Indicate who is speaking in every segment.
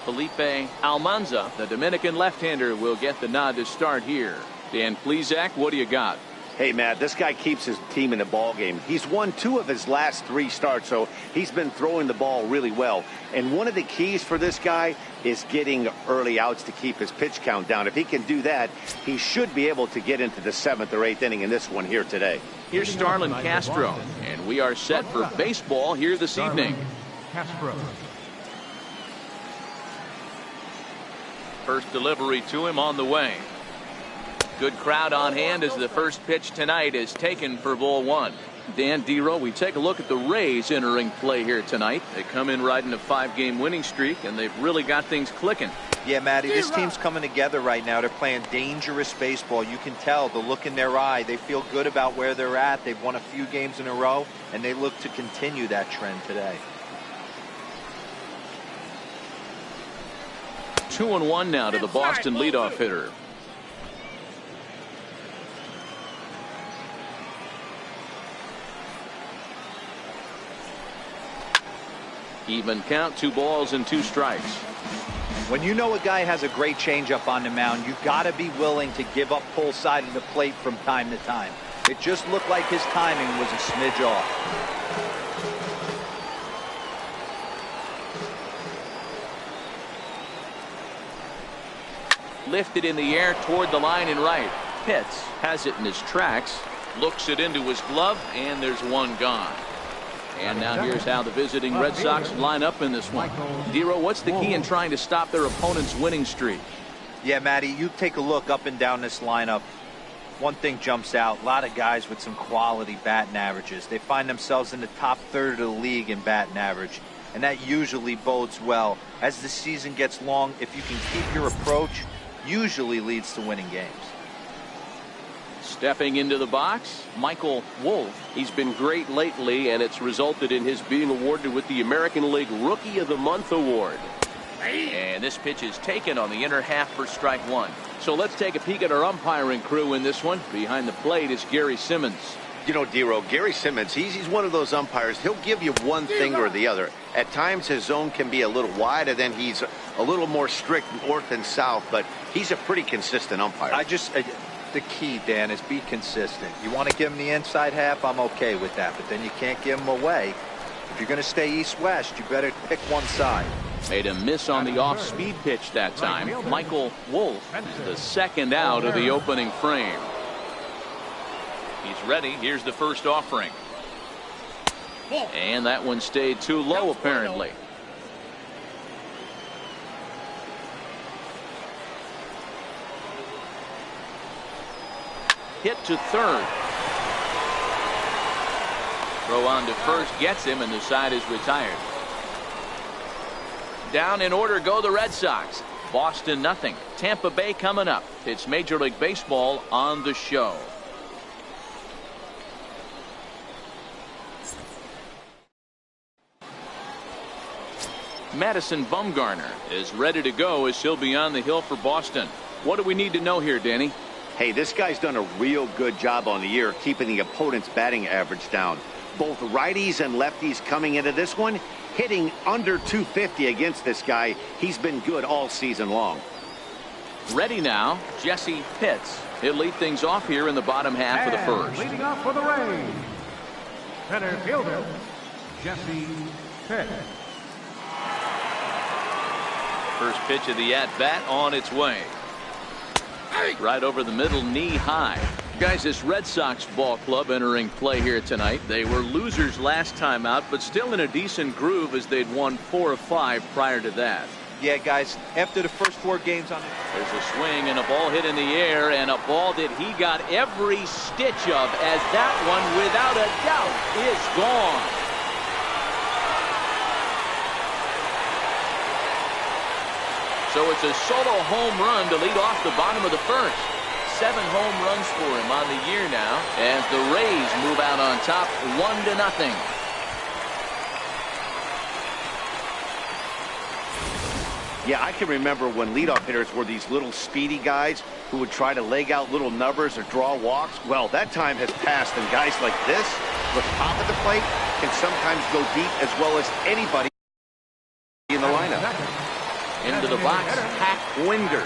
Speaker 1: Felipe Almanza, the Dominican left-hander, will get the nod to start here. Dan Plesac, what do you got?
Speaker 2: Hey, Matt, this guy keeps his team in the ball game. He's won 2 of his last 3 starts, so he's been throwing the ball really well. And one of the keys for this guy is getting early outs to keep his pitch count down. If he can do that, he should be able to get into the 7th or 8th inning in this one here today.
Speaker 1: Here's Starlin Castro, and we are set for baseball here this evening.
Speaker 3: Castro.
Speaker 1: First delivery to him on the way. Good crowd on hand as the first pitch tonight is taken for ball 1. Dan Dero, we take a look at the Rays entering play here tonight. They come in riding a 5-game winning streak, and they've really got things clicking.
Speaker 4: Yeah, Matty, this team's coming together right now. They're playing dangerous baseball. You can tell the look in their eye. They feel good about where they're at. They've won a few games in a row, and they look to continue that trend today.
Speaker 1: 2-1 now to the Boston leadoff hitter. Even count, 2 balls and 2 strikes.
Speaker 4: When you know a guy has a great changeup on the mound, you got to be willing to give up pull side of the plate from time to time. It just looked like his timing was a smidge off.
Speaker 1: Lifted in the air toward the line and right. Pitts has it in his tracks, looks it into his glove, and there's 1 gone. And now here's how the visiting Red Sox line up in this one. Dero, what's the key in trying to stop their opponent's winning streak?
Speaker 4: Yeah, Matty, you take a look up and down this lineup. One thing jumps out. A lot of guys with some quality batting averages. They find themselves in the top third of the league in batting average. And that usually bodes well. As the season gets long, if you can keep your approach, usually leads to winning games.
Speaker 1: Stepping into the box, Michael Wolf.
Speaker 5: He's been great lately, and it's resulted in his being awarded with the American League Rookie of the Month award.
Speaker 1: And this pitch is taken on the inner half for strike 1. So let's take a peek at our umpiring crew in this one. Behind the plate is Gary Simmons.
Speaker 2: You know, Dero, Gary Simmons, he's one of those umpires. He'll give you one thing or the other. At times his zone can be a little wide, and then he's a little more strict north and south, but he's a pretty consistent umpire.
Speaker 4: The key, Dan, is be consistent. You want to give him the inside half, I'm okay with that, but then you can't give him away. If you're going to stay east-west, you better pick one side.
Speaker 1: Made a miss on the off-speed pitch that time. Michael Wolf, the second out of the opening frame. He's ready. Here's the first offering. And that one stayed too low, apparently. Hit to third. Throw on to first gets him, and the side is retired. Down in order go the Red Sox. Boston nothing. Tampa Bay coming up. It's Major League Baseball on the show. Madison Bumgarner is ready to go as he'll be on the hill for Boston. What do we need to know here, Danny?
Speaker 2: Hey, this guy's done a real good job on the year keeping the opponent's batting average down. Both righties and lefties coming into this one, hitting under 250 against this guy. He's been good all season long.
Speaker 1: Ready now, Jesse Pitts. He'll lead things off here in the bottom half of the first.
Speaker 3: Leading off for the Rays, center fielder, Jesse Pitts.
Speaker 1: First pitch of the at-bat on its way. Right over the middle, knee high. Guys, this Red Sox ball club entering play here tonight. They were losers last time out, but still in a decent groove as they'd won 4 of 5 prior to that.
Speaker 4: Yeah, guys, after the first 4 games on it.
Speaker 1: There's a swing and a ball hit in the air, and a ball that he got every stitch of, as that one, without a doubt, is gone. So it's a solo home run to lead off the bottom of the first. 7 home runs for him on the year now as the Rays move out on top 1-0.
Speaker 2: Yeah, I can remember when leadoff hitters were these little speedy guys who would try to leg out little numbers or draw walks. Well, that time has passed, and guys like this, with top of the plate, can sometimes go deep as well as anybody in the lineup.
Speaker 1: Into the box, Hack Winger.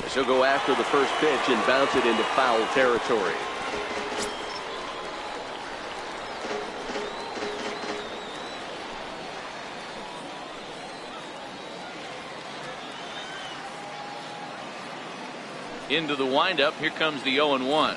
Speaker 1: As he'll go after the first pitch and bounce it into foul territory. Into the windup. Here comes the 0-1.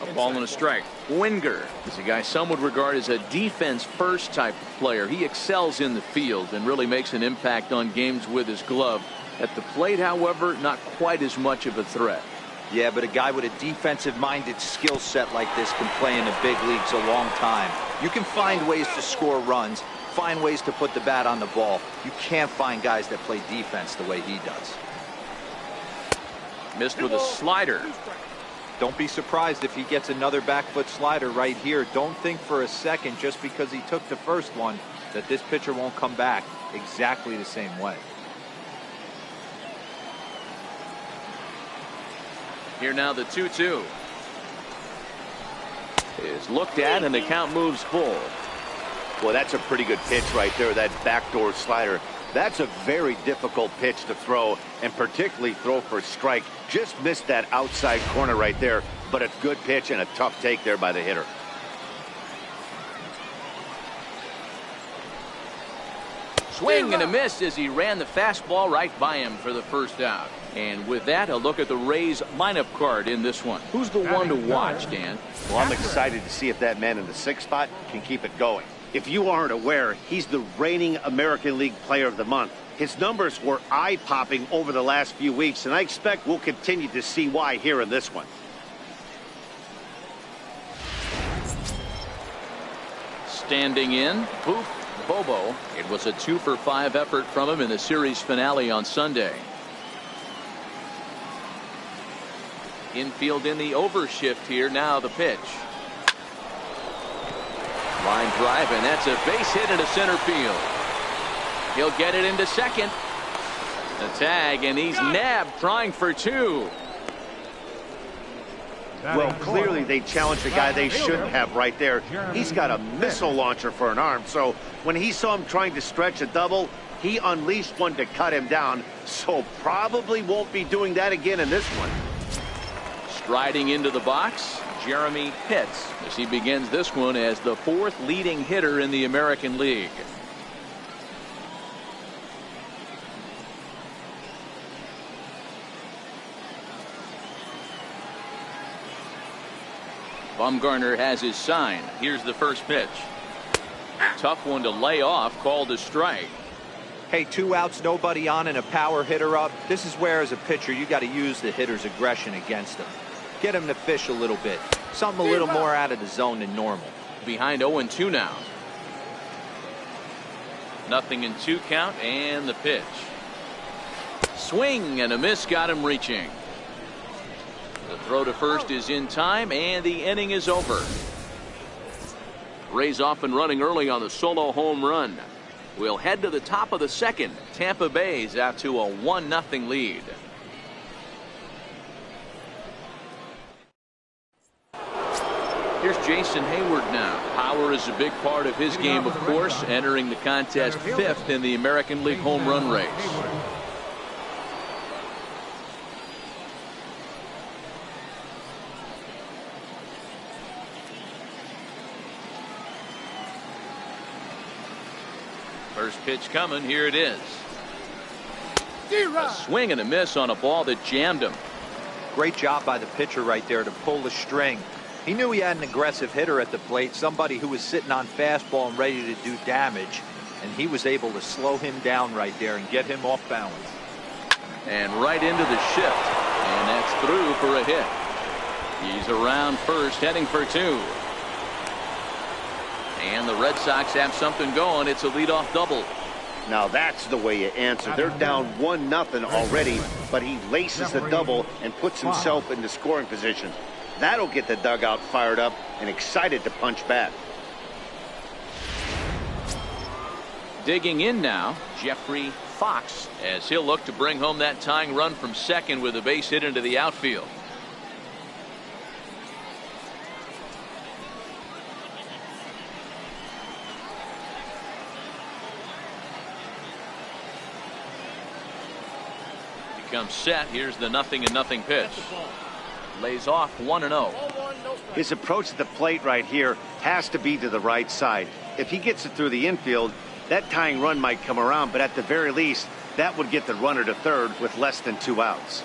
Speaker 1: A ball and a strike. Winger is a guy some would regard as a defense-first type of player. He excels in the field and really makes an impact on games with his glove. At the plate, however, not quite as much of a threat.
Speaker 4: Yeah, but a guy with a defensive-minded skill set like this can play in the big leagues a long time. You can find ways to score runs, find ways to put the bat on the ball. You can't find guys that play defense the way he does.
Speaker 1: Missed with a slider.
Speaker 4: Don't be surprised if he gets another back foot slider right here. Don't think for a second, just because he took the first one, that this pitcher won't come back exactly the same way.
Speaker 1: Here now the 2-2 is looked at and the count moves full.
Speaker 2: Well, that's a pretty good pitch right there, that backdoor slider. That's a very difficult pitch to throw, and particularly throw for a strike. Just missed that outside corner right there, but a good pitch and a tough take there by the hitter.
Speaker 1: Swing and a miss as he ran the fastball right by him for the first out. And with that, a look at the Rays lineup card in this one. Who's the one to watch, Dan?
Speaker 2: Well, I'm excited to see if that man in the 6th spot can keep it going. If you aren't aware, he's the reigning American League Player of the Month. His numbers were eye-popping over the last few weeks, and I expect we'll continue to see why here in this one.
Speaker 1: Standing in, Poof, Bobo. It was a 2-for-5 effort from him in the series finale on Sunday. Infield in the overshift here. Now the pitch. Line drive, and that's a base hit into center field. He'll get it into second. The tag, and he's nabbed, trying for 2.
Speaker 2: Well, clearly they challenged the guy they shouldn't have right there. He's got a missile launcher for an arm, so when he saw him trying to stretch a double, he unleashed one to cut him down, so probably won't be doing that again in this one.
Speaker 1: Striding into the box, Jeremy Pitts, as he begins this one as the 4th leading hitter in the American League. Bumgarner has his sign. Here's the first pitch. Tough one to lay off, called a strike.
Speaker 4: Hey, 2 outs, nobody on, and a power hitter up. This is where, as a pitcher, you got to use the hitter's aggression against him. Get him to fish a little bit. Something a little more out of the zone than normal.
Speaker 1: Behind 0-2 now. 0-2 count, and the pitch. Swing and a miss, got him reaching. The throw to first is in time, and the inning is over. Rays off and running early on the solo home run. We'll head to the top of the 2nd. Tampa Bay's out to a 1-0 lead. Here's Jason Hayward now. Power is a big part of his game, of course, entering the contest 5th in the American League home run race. First pitch coming. Here it is. A swing and a miss on a ball that jammed him.
Speaker 4: Great job by the pitcher right there to pull the string. He knew he had an aggressive hitter at the plate, somebody who was sitting on fastball and ready to do damage, and he was able to slow him down right there and get him off balance.
Speaker 1: And right into the shift, and that's through for a hit. He's around first, heading for 2. And the Red Sox have something going. It's a leadoff double.
Speaker 2: Now that's the way you answer. They're down 1-0 already, but he laces the double and puts himself into scoring position. That'll get the dugout fired up and excited to punch back.
Speaker 1: Digging in now, Jeffrey Fox, as he'll look to bring home that tying run from second with a base hit into the outfield. comes set. Here's the 0-0 pitch. Lays off 1-0.
Speaker 2: His approach to the plate right here has to be to the right side. If he gets it through the infield, that tying run might come around, but at the very least, that would get the runner to third with less than 2 outs.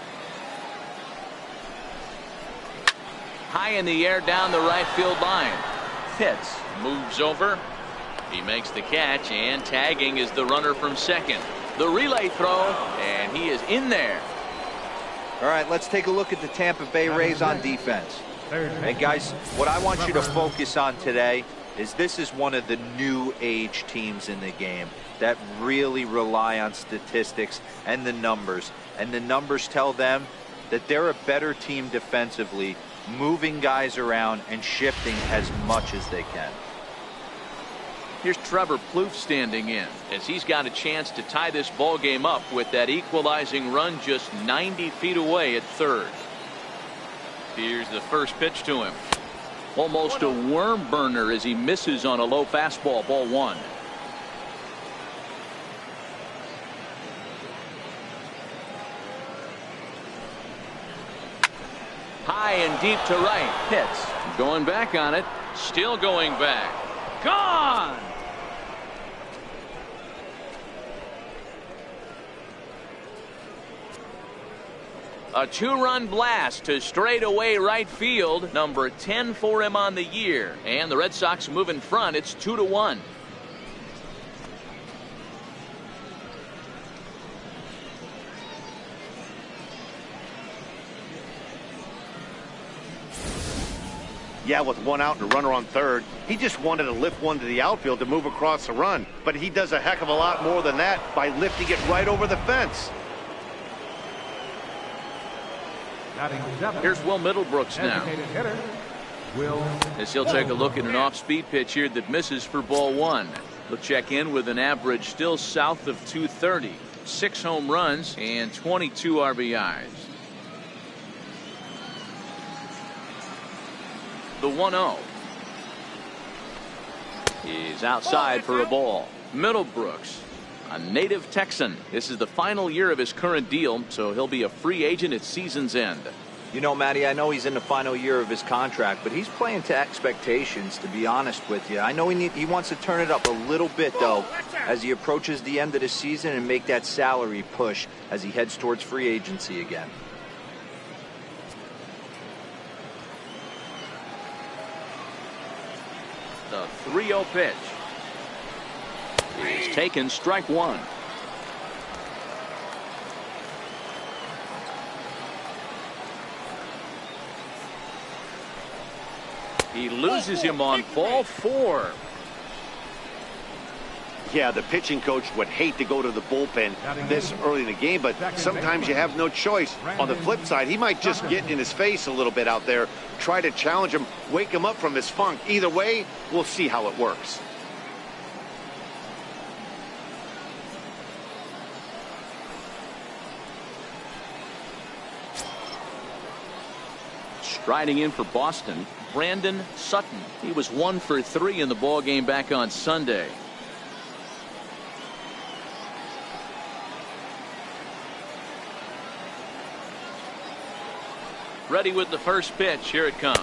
Speaker 1: High in the air down the right field line. Pitts moves over. He makes the catch, and tagging is the runner from second. The relay throw, and he is in there.
Speaker 4: All right, let's take a look at the Tampa Bay Rays on defense. And guys, what I want you to focus on today is this is one of the new age teams in the game that really rely on statistics and the numbers. And the numbers tell them that they're a better team defensively, moving guys around and shifting as much as they can.
Speaker 1: Here's Trevor Plouffe standing in as he's got a chance to tie this ball game up with that equalizing run just 90 feet away at third. Here's the first pitch to him. Almost a worm burner as he misses on a low fastball. Ball 1. High and deep to right. Hits. Going back on it. Still going back. Gone. A 2-run blast to straightaway right field. Number 10 for him on the year. And the Red Sox move in front. It's 2-1.
Speaker 2: Yeah, with 1 out and a runner on third, he just wanted to lift one to the outfield to move across the run. But he does a heck of a lot more than that by lifting it right over the fence.
Speaker 1: Here's Will Middlebrooks now. As he'll take a look at an off-speed pitch here that misses for ball 1. He'll check in with an average still south of 230. 6 home runs and 22 RBIs. The 1-0 is outside for a ball. Middlebrooks, a native Texan. This is the final year of his current deal, so he'll be a free agent at season's end.
Speaker 4: You know, Matty, I know he's in the final year of his contract, but he's playing to expectations, to be honest with you. I know he wants to turn it up a little bit, though, as he approaches the end of the season and make that salary push as he heads towards free agency again.
Speaker 1: The 3-0 pitch is taken, strike 1. He loses him on ball 4.
Speaker 2: Yeah, the pitching coach would hate to go to the bullpen this early in the game, but sometimes you have no choice. On the flip side, he might just get in his face a little bit out there, try to challenge him, wake him up from his funk. Either way, we'll see how it works.
Speaker 1: Striding in for Boston, Brandon Sutton. He was 1 for 3 in the ball game back on Sunday. Ready with the first pitch. Here it comes.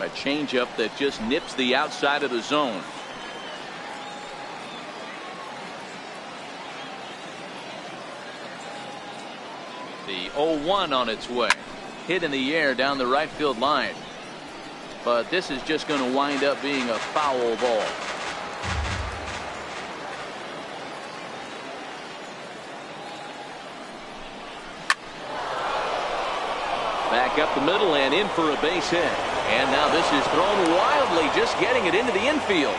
Speaker 1: A changeup that just nips the outside of the zone. The 0-1 on its way. Hit in the air down the right field line. But this is just going to wind up being a foul ball. Back up the middle and in for a base hit. And now this is thrown wildly, just getting it into the infield.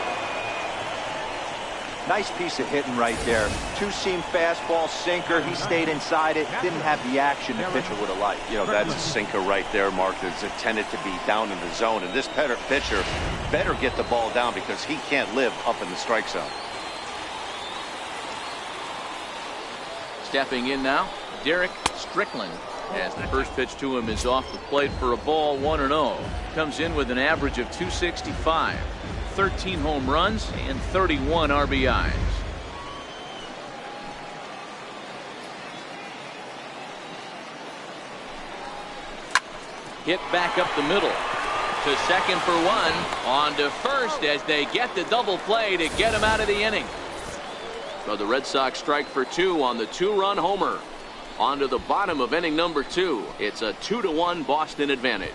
Speaker 4: Nice piece of hitting right there. Two-seam fastball, sinker. He stayed inside it. Didn't have the action the pitcher would have liked.
Speaker 2: You know, that's a sinker right there, Mark, that's intended to be down in the zone. And this pitcher better get the ball down because he can't live up in the strike zone.
Speaker 1: Stepping in now, Derek Strickland. As the first pitch to him is off the plate for a ball, 1-0. Comes in with an average of 265. 13 home runs and 31 RBIs. Hit back up the middle. To second for one. On to first as they get the double play to get him out of the inning. So the Red Sox strike for two on the 2-run homer. On to the bottom of inning number 2. It's a 2-1 Boston advantage.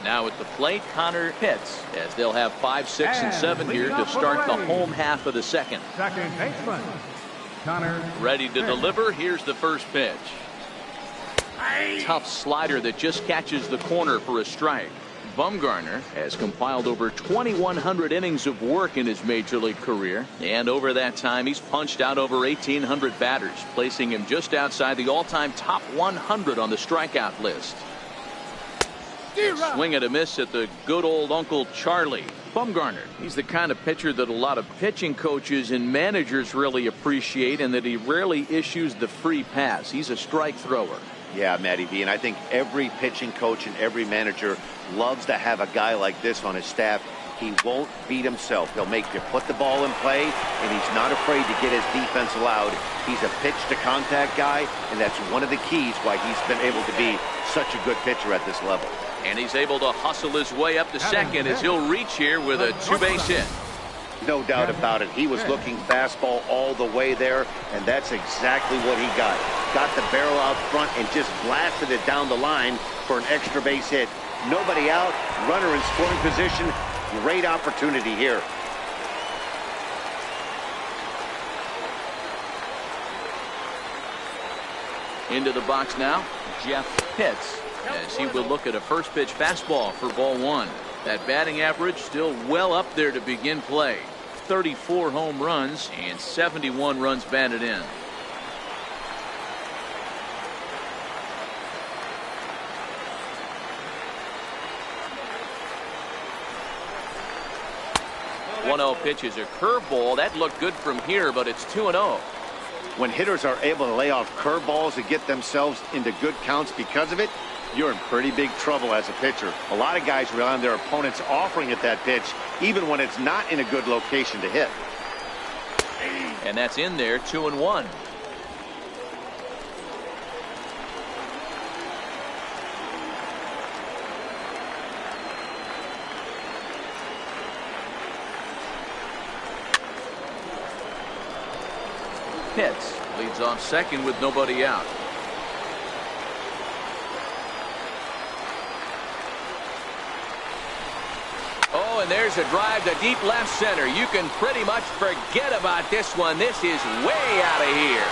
Speaker 1: Now at the plate, Connor Pitts, as they'll have 5, 6, and 7 here to start the home half of the second.
Speaker 3: Second baseman, Connor.
Speaker 1: Ready to deliver. Here's the first pitch. Tough slider that just catches the corner for a strike. Bumgarner has compiled over 2,100 innings of work in his major league career, and over that time he's punched out over 1,800 batters, placing him just outside the all-time top 100 on the strikeout list. Swing and a miss at the good old Uncle Charlie. Bumgarner, he's the kind of pitcher that a lot of pitching coaches and managers really appreciate, and that he rarely issues the free pass. He's a strike thrower.
Speaker 2: Yeah, Matty V, and I think every pitching coach and every manager loves to have a guy like this on his staff. He won't beat himself. He'll make you put the ball in play, and he's not afraid to get his defense allowed. He's a pitch-to-contact guy, and that's one of the keys why he's been able to be such a good pitcher at this level.
Speaker 1: And he's able to hustle his way up to second as he'll reach here with a 2-base hit.
Speaker 2: No doubt about it. He was looking fastball all the way there, and that's exactly what he got. Got the barrel out front and just blasted it down the line for an extra base hit. Nobody out, runner in scoring position. Great opportunity here.
Speaker 1: Into the box now, Jeff Pitts, as he will look at a first pitch fastball for ball 1. That batting average still well up there to begin play. 34 home runs and 71 runs batted in. One-0 pitch is a curveball. That looked good from here, but it's 2-0.
Speaker 2: When hitters are able to lay off curveballs and get themselves into good counts because of it, you're in pretty big trouble as a pitcher. A lot of guys rely on their opponents offering at that pitch, even when it's not in a good location to hit.
Speaker 1: And that's in there, 2-1. Pitts leads off second with nobody out. Oh, and there's a drive to deep left center. You can pretty much forget about this one. This is way out of here.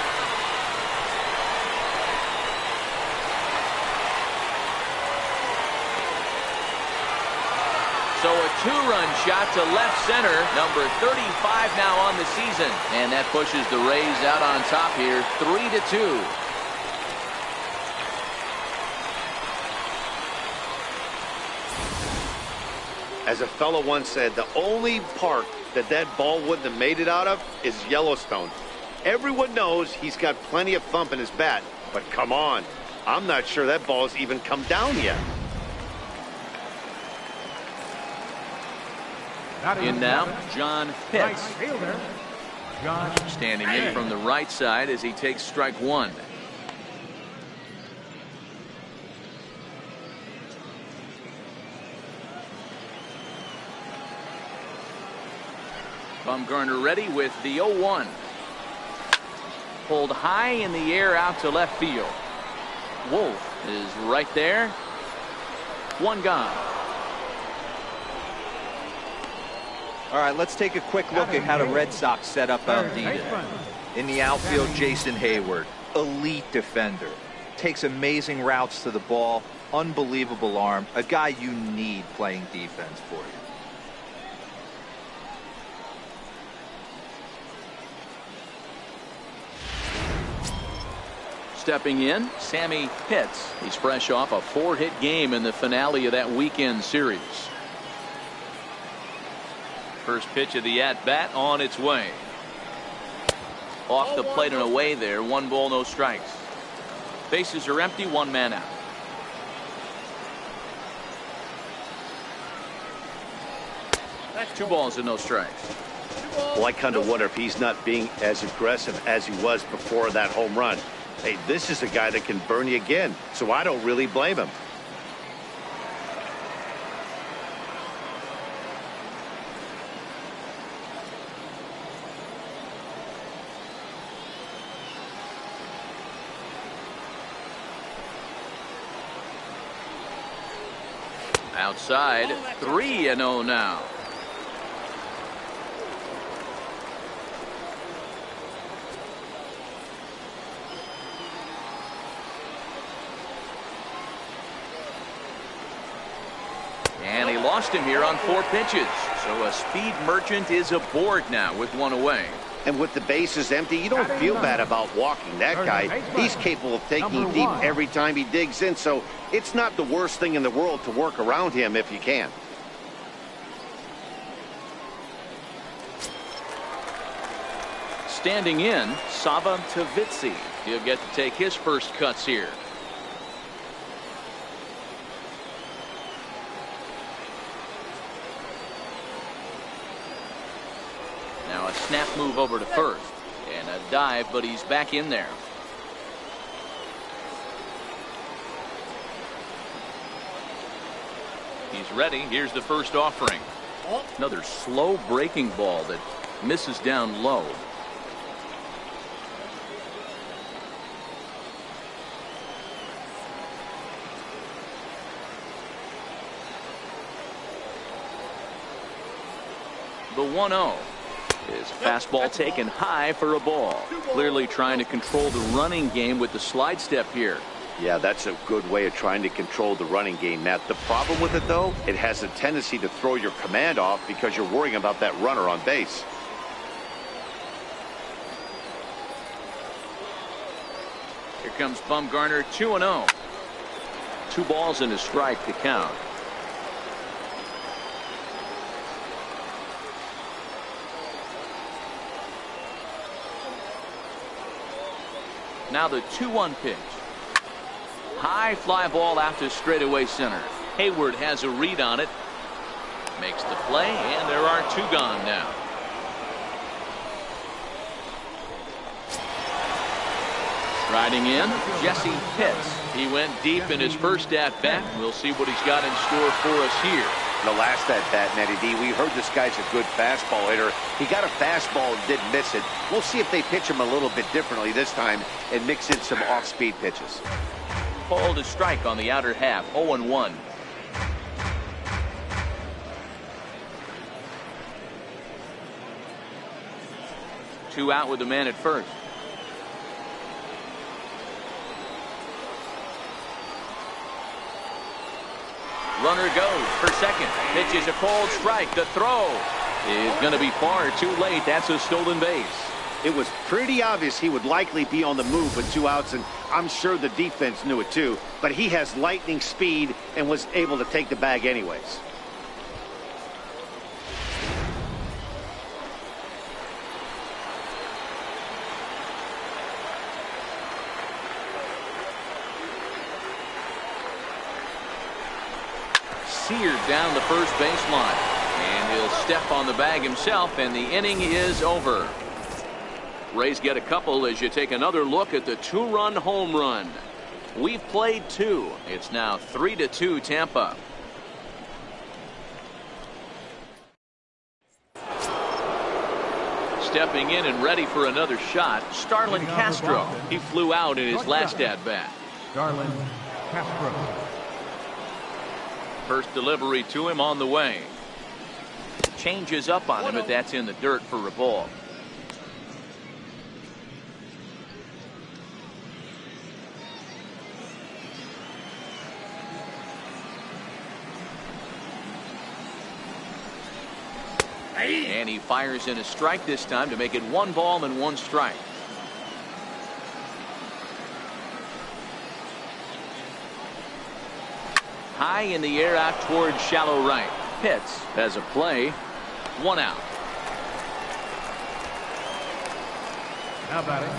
Speaker 1: So a 2-run shot to left center, number 35 now on the season. And that pushes the Rays out on top here, 3-2.
Speaker 2: As a fellow once said, the only park that ball wouldn't have made it out of is Yellowstone. Everyone knows he's got plenty of thump in his bat, but come on, I'm not sure that ball's even come down yet.
Speaker 1: In now, John Pitts. Standing in from the right side as he takes strike 1. Bumgarner ready with the 0-1. Pulled high in the air out to left field. Wolf is right there. One gone.
Speaker 4: All right, let's take a quick look at how the Red Sox set up Aldina. In the outfield, Jason Hayward, elite defender. Takes amazing routes to the ball, unbelievable arm, a guy you need playing defense for you.
Speaker 1: Stepping in, Sammy Pitts. He's fresh off a 4-hit game in the finale of that weekend series. First pitch of the at-bat on its way. Off the plate and away there. 1 ball, no strikes. Bases are empty, 1 man out. That's 2 balls and no strikes.
Speaker 2: Well, I kind of wonder if he's not being as aggressive as he was before that home run. Hey, this is a guy that can burn you again, so I don't really blame him.
Speaker 1: Outside, 3-0 now. And he lost him here on 4 pitches. So a speed merchant is aboard now with 1 away.
Speaker 2: And with the bases empty, you don't feel bad about walking that guy. He's capable of taking deep every time he digs in, so it's not the worst thing in the world to work around him if you can.
Speaker 1: Standing in, Sava Tavitsi. He'll get to take his first cuts here. Now a snap move over to first. And a dive, but he's back in there. He's ready. Here's the first offering. Another slow breaking ball that misses down low. The 1-0. His fastball taken high for a ball. Clearly trying to control the running game with the slide step here.
Speaker 2: Yeah, that's a good way of trying to control the running game, Matt. The problem with it, though, it has a tendency to throw your command off because you're worrying about that runner on base.
Speaker 1: Here comes Bumgarner, 2-0. 2 balls and a strike to count. Now the 2-1 pitch. High fly ball out to straightaway center. Hayward has a read on it. Makes the play, and there are 2 gone now. Riding in, Jesse Pitts. He went deep in his first at-bat. We'll see what he's got in store for us here.
Speaker 2: The last at-bat, Matty D, we heard this guy's a good fastball hitter. He got a fastball and didn't miss it. We'll see if they pitch him a little bit differently this time and mix in some off-speed pitches.
Speaker 1: Call to strike on the outer half, 0-1. Two out with the man at first. Runner goes for second. Pitch is a cold strike. The throw is going to be far too late. That's a stolen base.
Speaker 2: It was pretty obvious he would likely be on the move with 2 outs, and I'm sure the defense knew it too. But he has lightning speed and was able to take the bag anyways.
Speaker 1: Seared down the first baseline, and he'll step on the bag himself, and the inning is over. Rays get a couple as you take another look at the 2-run home run. We've played 2. It's now 3-2 Tampa. Stepping in and ready for another shot, Starlin Castro. He flew out in his last at-bat.
Speaker 3: Starlin Castro.
Speaker 1: First delivery to him on the way. Changes up on him, but that's in the dirt for a ball. And he fires in a strike this time to make it 1 ball and 1 strike. High in the air out towards shallow right. Pitts has a play. 1 out.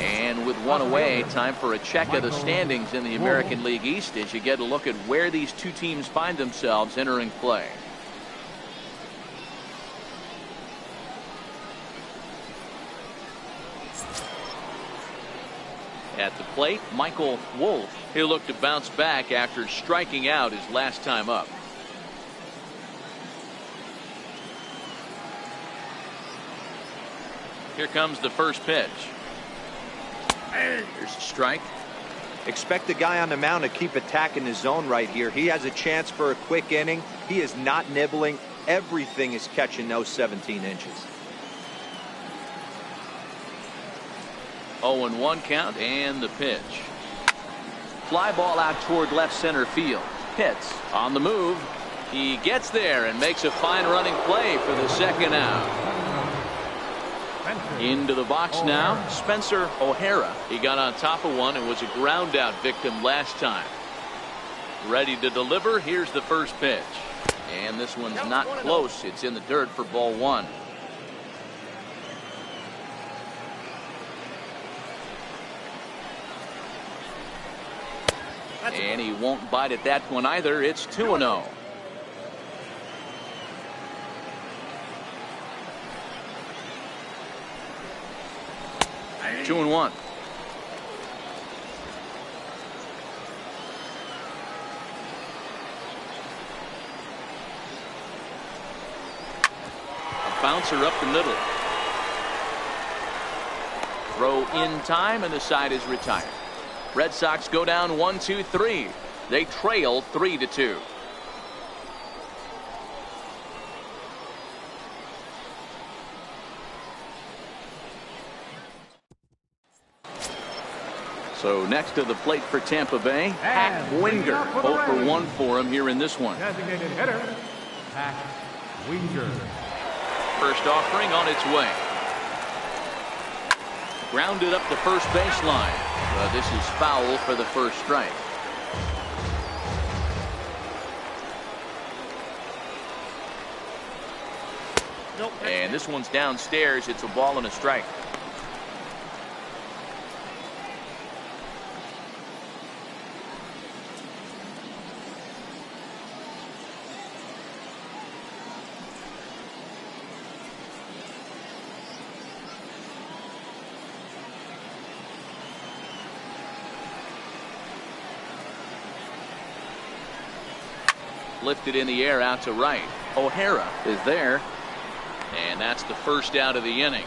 Speaker 1: And with 1 away, time for a check of the standings in the American League East as you get a look at where these 2 teams find themselves entering play. At the plate, Michael Wolf. He'll look to bounce back after striking out his last time up. Here comes the first pitch. Here's a strike.
Speaker 4: Expect the guy on the mound to keep attacking the zone right here. He has a chance for a quick inning. He is not nibbling. Everything is catching those 17 inches.
Speaker 1: 0-1 count and the pitch. Fly ball out toward left center field. Pitts on the move. He gets there and makes a fine running play for the second out. Into the box now, Spencer O'Hara. He got on top of one and was a ground out victim last time. Ready to deliver. Here's the first pitch. And this one's not close. It's in the dirt for ball one. And he won't bite at that one either. It's 2-0. Two and one. A bouncer up the middle. Throw in time, and the side is retired. Red Sox go down 1-2-3. They trail 3-2. So next to the plate for Tampa Bay, Hack Winger. 0 for 1 for him here in this one.
Speaker 3: Designated hitter, Hack Winger.
Speaker 1: First offering on its way. Grounded up the first baseline. This is foul for the first strike. And this one's downstairs. It's a ball and a strike. Lifted in the air out to right. O'Hara is there. And that's the first out of the inning.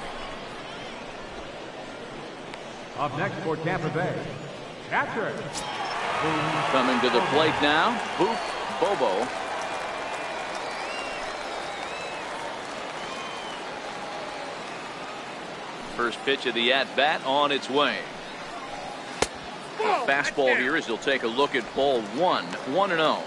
Speaker 3: Up next for Tampa Bay, catcher.
Speaker 1: Coming to the plate now, Boof Bobo. First pitch of the at-bat on its way. The fastball here as he'll take a look at ball one. 1-0.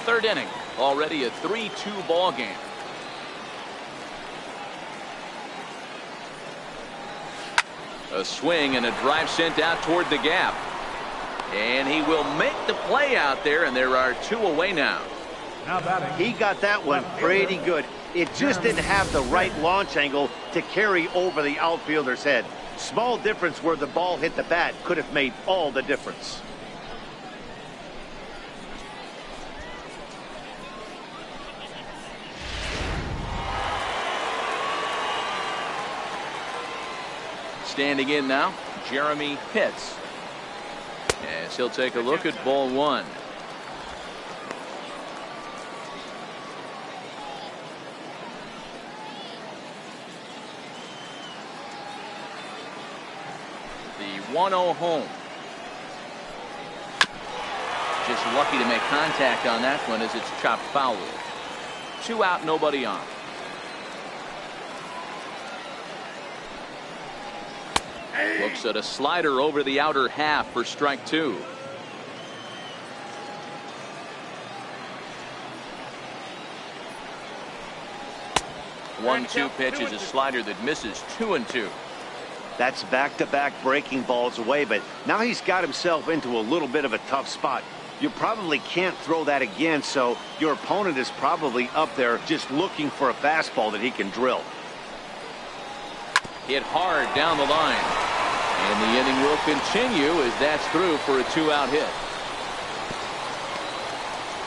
Speaker 1: Third inning, already a 3-2 ball game. A swing and a drive sent out toward the gap. And he will make the play out there, and there are two away now.
Speaker 2: He got that one pretty good. It just didn't have the right launch angle to carry over the outfielder's head. Small difference where the ball hit the bat could have made all the difference.
Speaker 1: Standing in now, Jeremy Pitts. As he'll take a look at ball one. The 1-0 home. Just lucky to make contact on that one as it's chopped foul. 2 out, nobody on. Looks at a slider over the outer half for strike 2. One-two pitch is a slider that misses 2-2.
Speaker 2: That's back-to-back breaking balls away, but now he's got himself into a little bit of a tough spot. You probably can't throw that again, so your opponent is probably up there just looking for a fastball that he can drill.
Speaker 1: Hit hard down the line. And the inning will continue as that's through for a 2-out hit.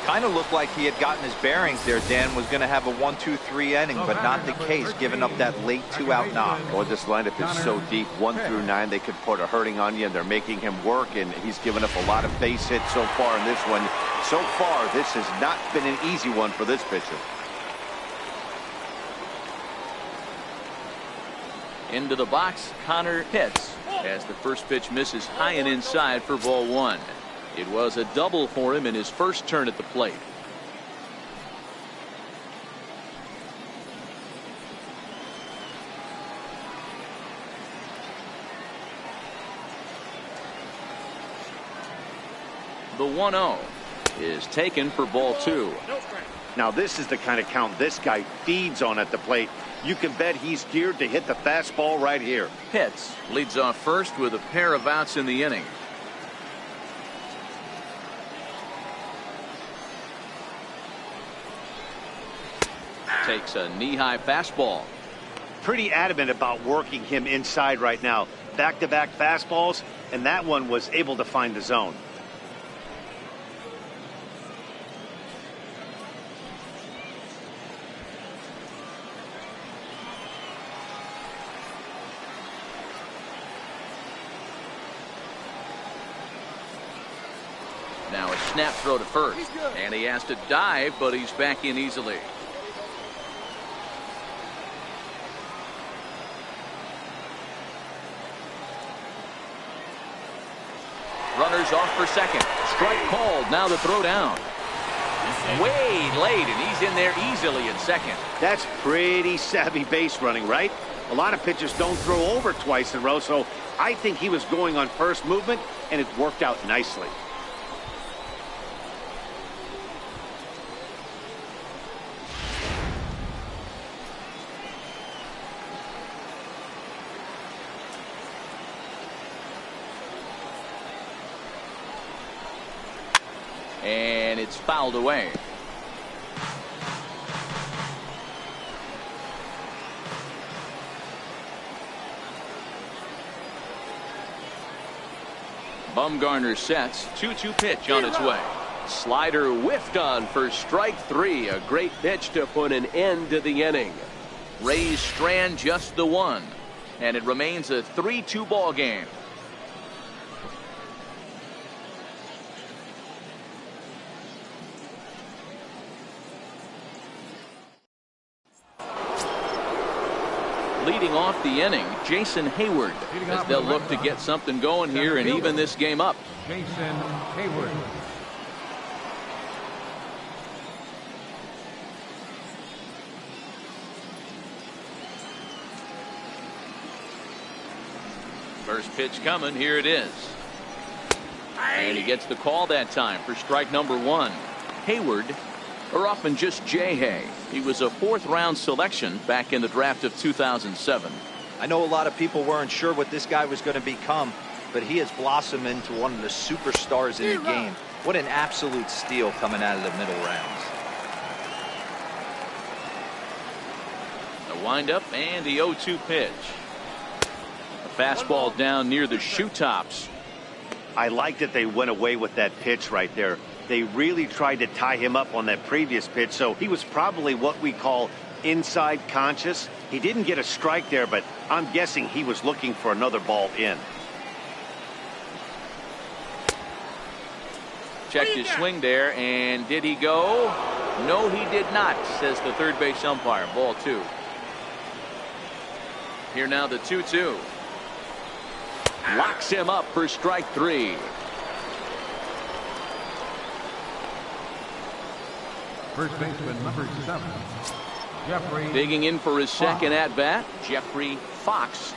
Speaker 4: Kind of looked like he had gotten his bearings there. Dan was going to have a 1-2-3 inning, but not the case, giving up that late 2-out knock.
Speaker 2: Well, this lineup is so deep, 1 through 9, they could put a hurting on you, and they're making him work, and he's given up a lot of base hits so far in this one. So far, this has not been an easy one for this pitcher.
Speaker 1: Into the box, Connor hits as the first pitch misses high and inside for ball 1. It was a double for him in his first turn at the plate. The 1-0 is taken for ball 2.
Speaker 2: Now this is the kind of count this guy feeds on at the plate. You can bet he's geared to hit the fastball right here.
Speaker 1: Hits, leads off first with a pair of outs in the inning. Takes a knee-high fastball.
Speaker 2: Pretty adamant about working him inside right now. Back-to-back fastballs, and that one was able to find the zone.
Speaker 1: Now a snap throw to first, and he has to dive, but he's back in easily. Runners off for second. Strike called. Now the throw down. Way late, and he's in there easily at second.
Speaker 2: That's pretty savvy base running, right? A lot of pitchers don't throw over twice in a row, so I think he was going on first movement, and it worked out nicely.
Speaker 1: And it's fouled away. Bumgarner sets. 2-2 pitch on its way. Slider whiffed on for strike 3. A great pitch to put an end to the inning. Rays strand just the one, and it remains a 3-2 ball game. Leading off the inning, Jason Hayward, as they'll look to get something going here and even this game up.
Speaker 3: Jason Hayward.
Speaker 1: First pitch coming. Here it is. And he gets the call that time for strike number 1. Hayward, or often just J-Hay. He was a 4th-round selection back in the draft of 2007.
Speaker 4: I know a lot of people weren't sure what this guy was going to become, but he has blossomed into one of the superstars in the game. What an absolute steal coming out of the middle rounds.
Speaker 1: The windup and the 0-2 pitch. A fastball down near the shoe tops.
Speaker 2: I like that they went away with that pitch right there. They really tried to tie him up on that previous pitch, so he was probably what we call inside conscious. He didn't get a strike there, but I'm guessing he was looking for another ball in.
Speaker 1: Checked his swing there, and did he go? No, he did not, says the third base umpire. Ball 2. Here now the 2-2. Locks him up for strike 3.
Speaker 3: First baseman number 7, Jeffrey.
Speaker 1: Digging in for his second at bat, Jeffrey Foxx.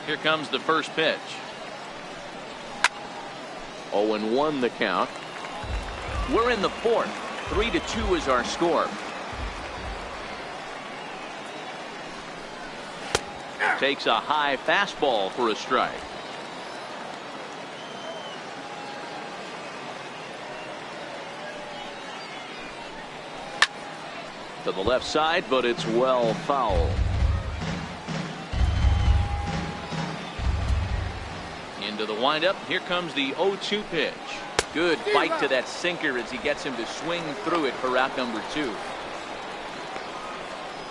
Speaker 1: Here comes the first pitch. 0-1 the count. We're in the 4th. 3-2 is our score. Takes a high fastball for a strike. To the left side, but it's well fouled. Into the windup. Here comes the 0-2 pitch. Good bite to that sinker as he gets him to swing through it for out number 2.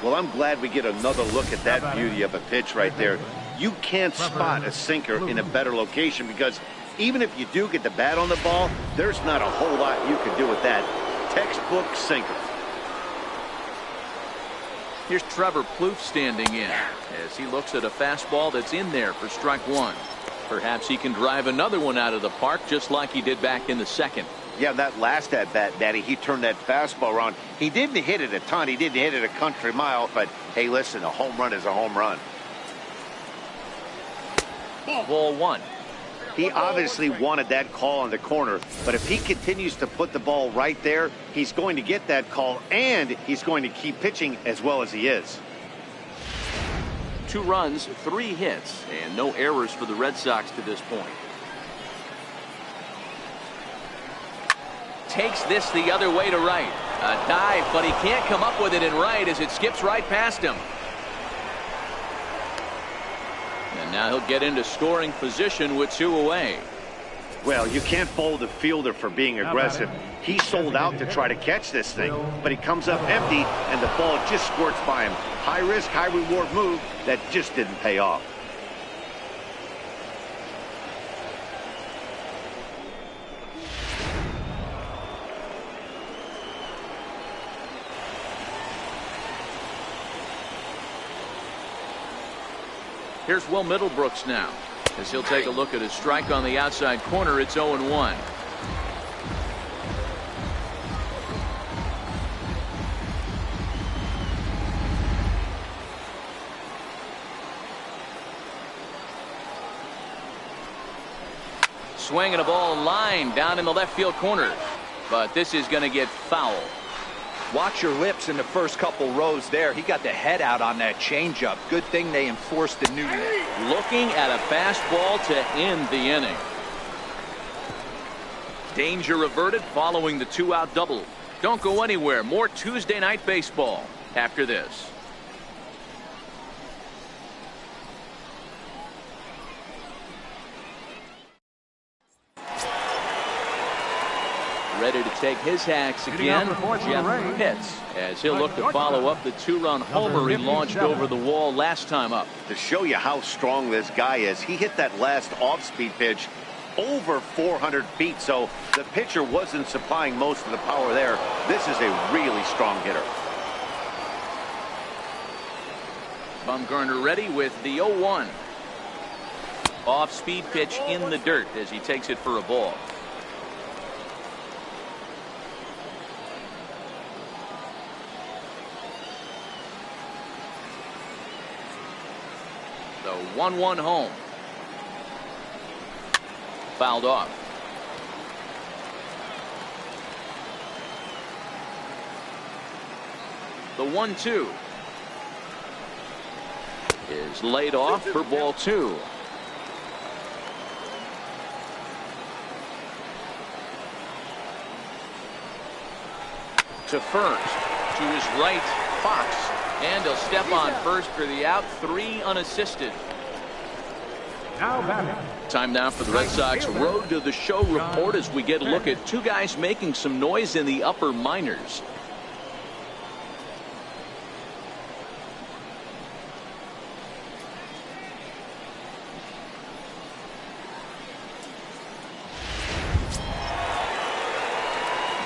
Speaker 2: Well, I'm glad we get another look at that beauty of a pitch right there. You can't spot a sinker in a better location because even if you do get the bat on the ball, there's not a whole lot you can do with that. Textbook sinker.
Speaker 1: Here's Trevor Plouffe standing in as he looks at a fastball that's in there for strike 1. Perhaps he can drive another one out of the park just like he did back in the second.
Speaker 2: Yeah, that last at bat, Daddy, he turned that fastball around. He didn't hit it a ton. He didn't hit it a country mile. But, hey, listen, a home run is a home run.
Speaker 1: Ball 1.
Speaker 2: He obviously wanted that call on the corner, but if he continues to put the ball right there, he's going to get that call, and he's going to keep pitching as well as he is.
Speaker 1: 2 runs, 3 hits, and no errors for the Red Sox to this point. Takes this the other way to right. A dive, but he can't come up with it in right as it skips right past him. And now he'll get into scoring position with 2 away.
Speaker 2: Well, you can't fault the fielder for being aggressive. He sold out to try to catch this thing, but he comes up empty, and the ball just squirts by him. High risk, high reward move that just didn't pay off.
Speaker 1: Here's Will Middlebrooks now as he'll take a look at his strike on the outside corner. It's 0-1. Swinging a ball line down in the left field corner, but this is going to get foul.
Speaker 4: Watch your lips in the first couple rows there. He got the head out on that changeup. Good thing they enforced the new.
Speaker 1: Looking at a fastball to end the inning. Danger averted following the 2-out double. Don't go anywhere. More Tuesday Night Baseball after this. Ready to take his hacks again, Jeff Pitts, as he'll look to follow up the 2-run homer he launched over the wall last time up.
Speaker 2: To show you how strong this guy is, he hit that last off-speed pitch over 400 feet, so the pitcher wasn't supplying most of the power there. This is a really strong hitter.
Speaker 1: Bumgarner ready with the 0-1. Off-speed pitch in the dirt as he takes it for a ball. The 1-1 home. Fouled off. The 1-2 is laid off for ball 2. To first, to his right, Foxs. And he'll step on first for the out. 3 unassisted. Time now for the Red Sox Road to the Show report as we get a look at 2 guys making some noise in the upper minors.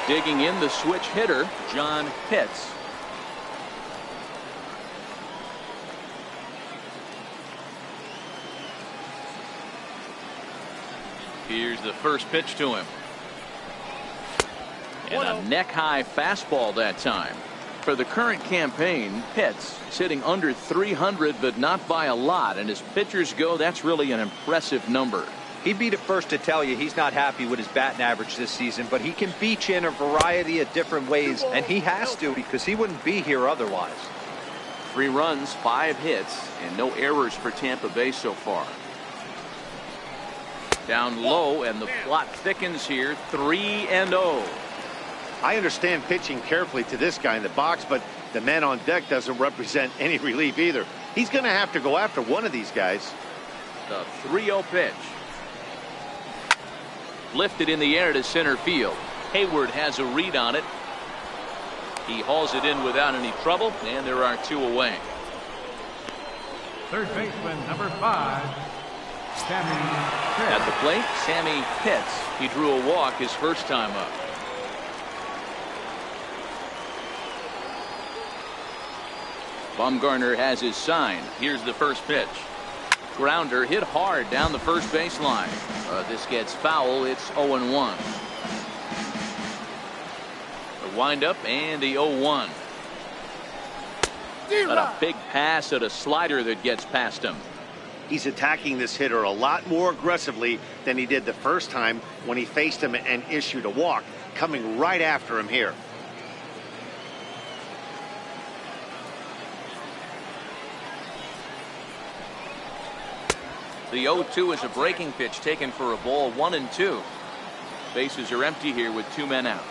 Speaker 1: Digging in, the switch hitter, John Pitts. Here's the first pitch to him. And a neck-high fastball that time. For the current campaign, Pitts sitting under 300, but not by a lot. And as pitchers go, that's really an impressive number.
Speaker 4: He'd be the first to tell you he's not happy with his batting average this season, but he can beat you in a variety of different ways, and he has to because he wouldn't be here otherwise.
Speaker 1: 3 runs, 5 hits, and no errors for Tampa Bay so far. Down low, and the plot thickens here. 3-0.
Speaker 2: I understand pitching carefully to this guy in the box, but The man on deck doesn't represent any relief either. He's going to have to go after one of these guys.
Speaker 1: The 3-0 pitch. Lifted in the air to center field. Hayward has a read on it. He hauls it in without any trouble, and there are 2 away.
Speaker 3: Third baseman, number 5, Sammy Pitts.
Speaker 1: At the plate, Sammy Pitts. He drew a walk his first time up. Bumgarner has his sign. Here's the first pitch. Grounder hit hard down the first baseline. This gets foul. It's 0-1. The windup and the 0-1. Got a big pass at a slider that gets past him.
Speaker 2: He's attacking this hitter a lot more aggressively than he did the first time when he faced him and issued a walk, coming right after him here.
Speaker 1: The 0-2 is a breaking pitch taken for a ball, 1-2. Bases are empty here with 2 men out.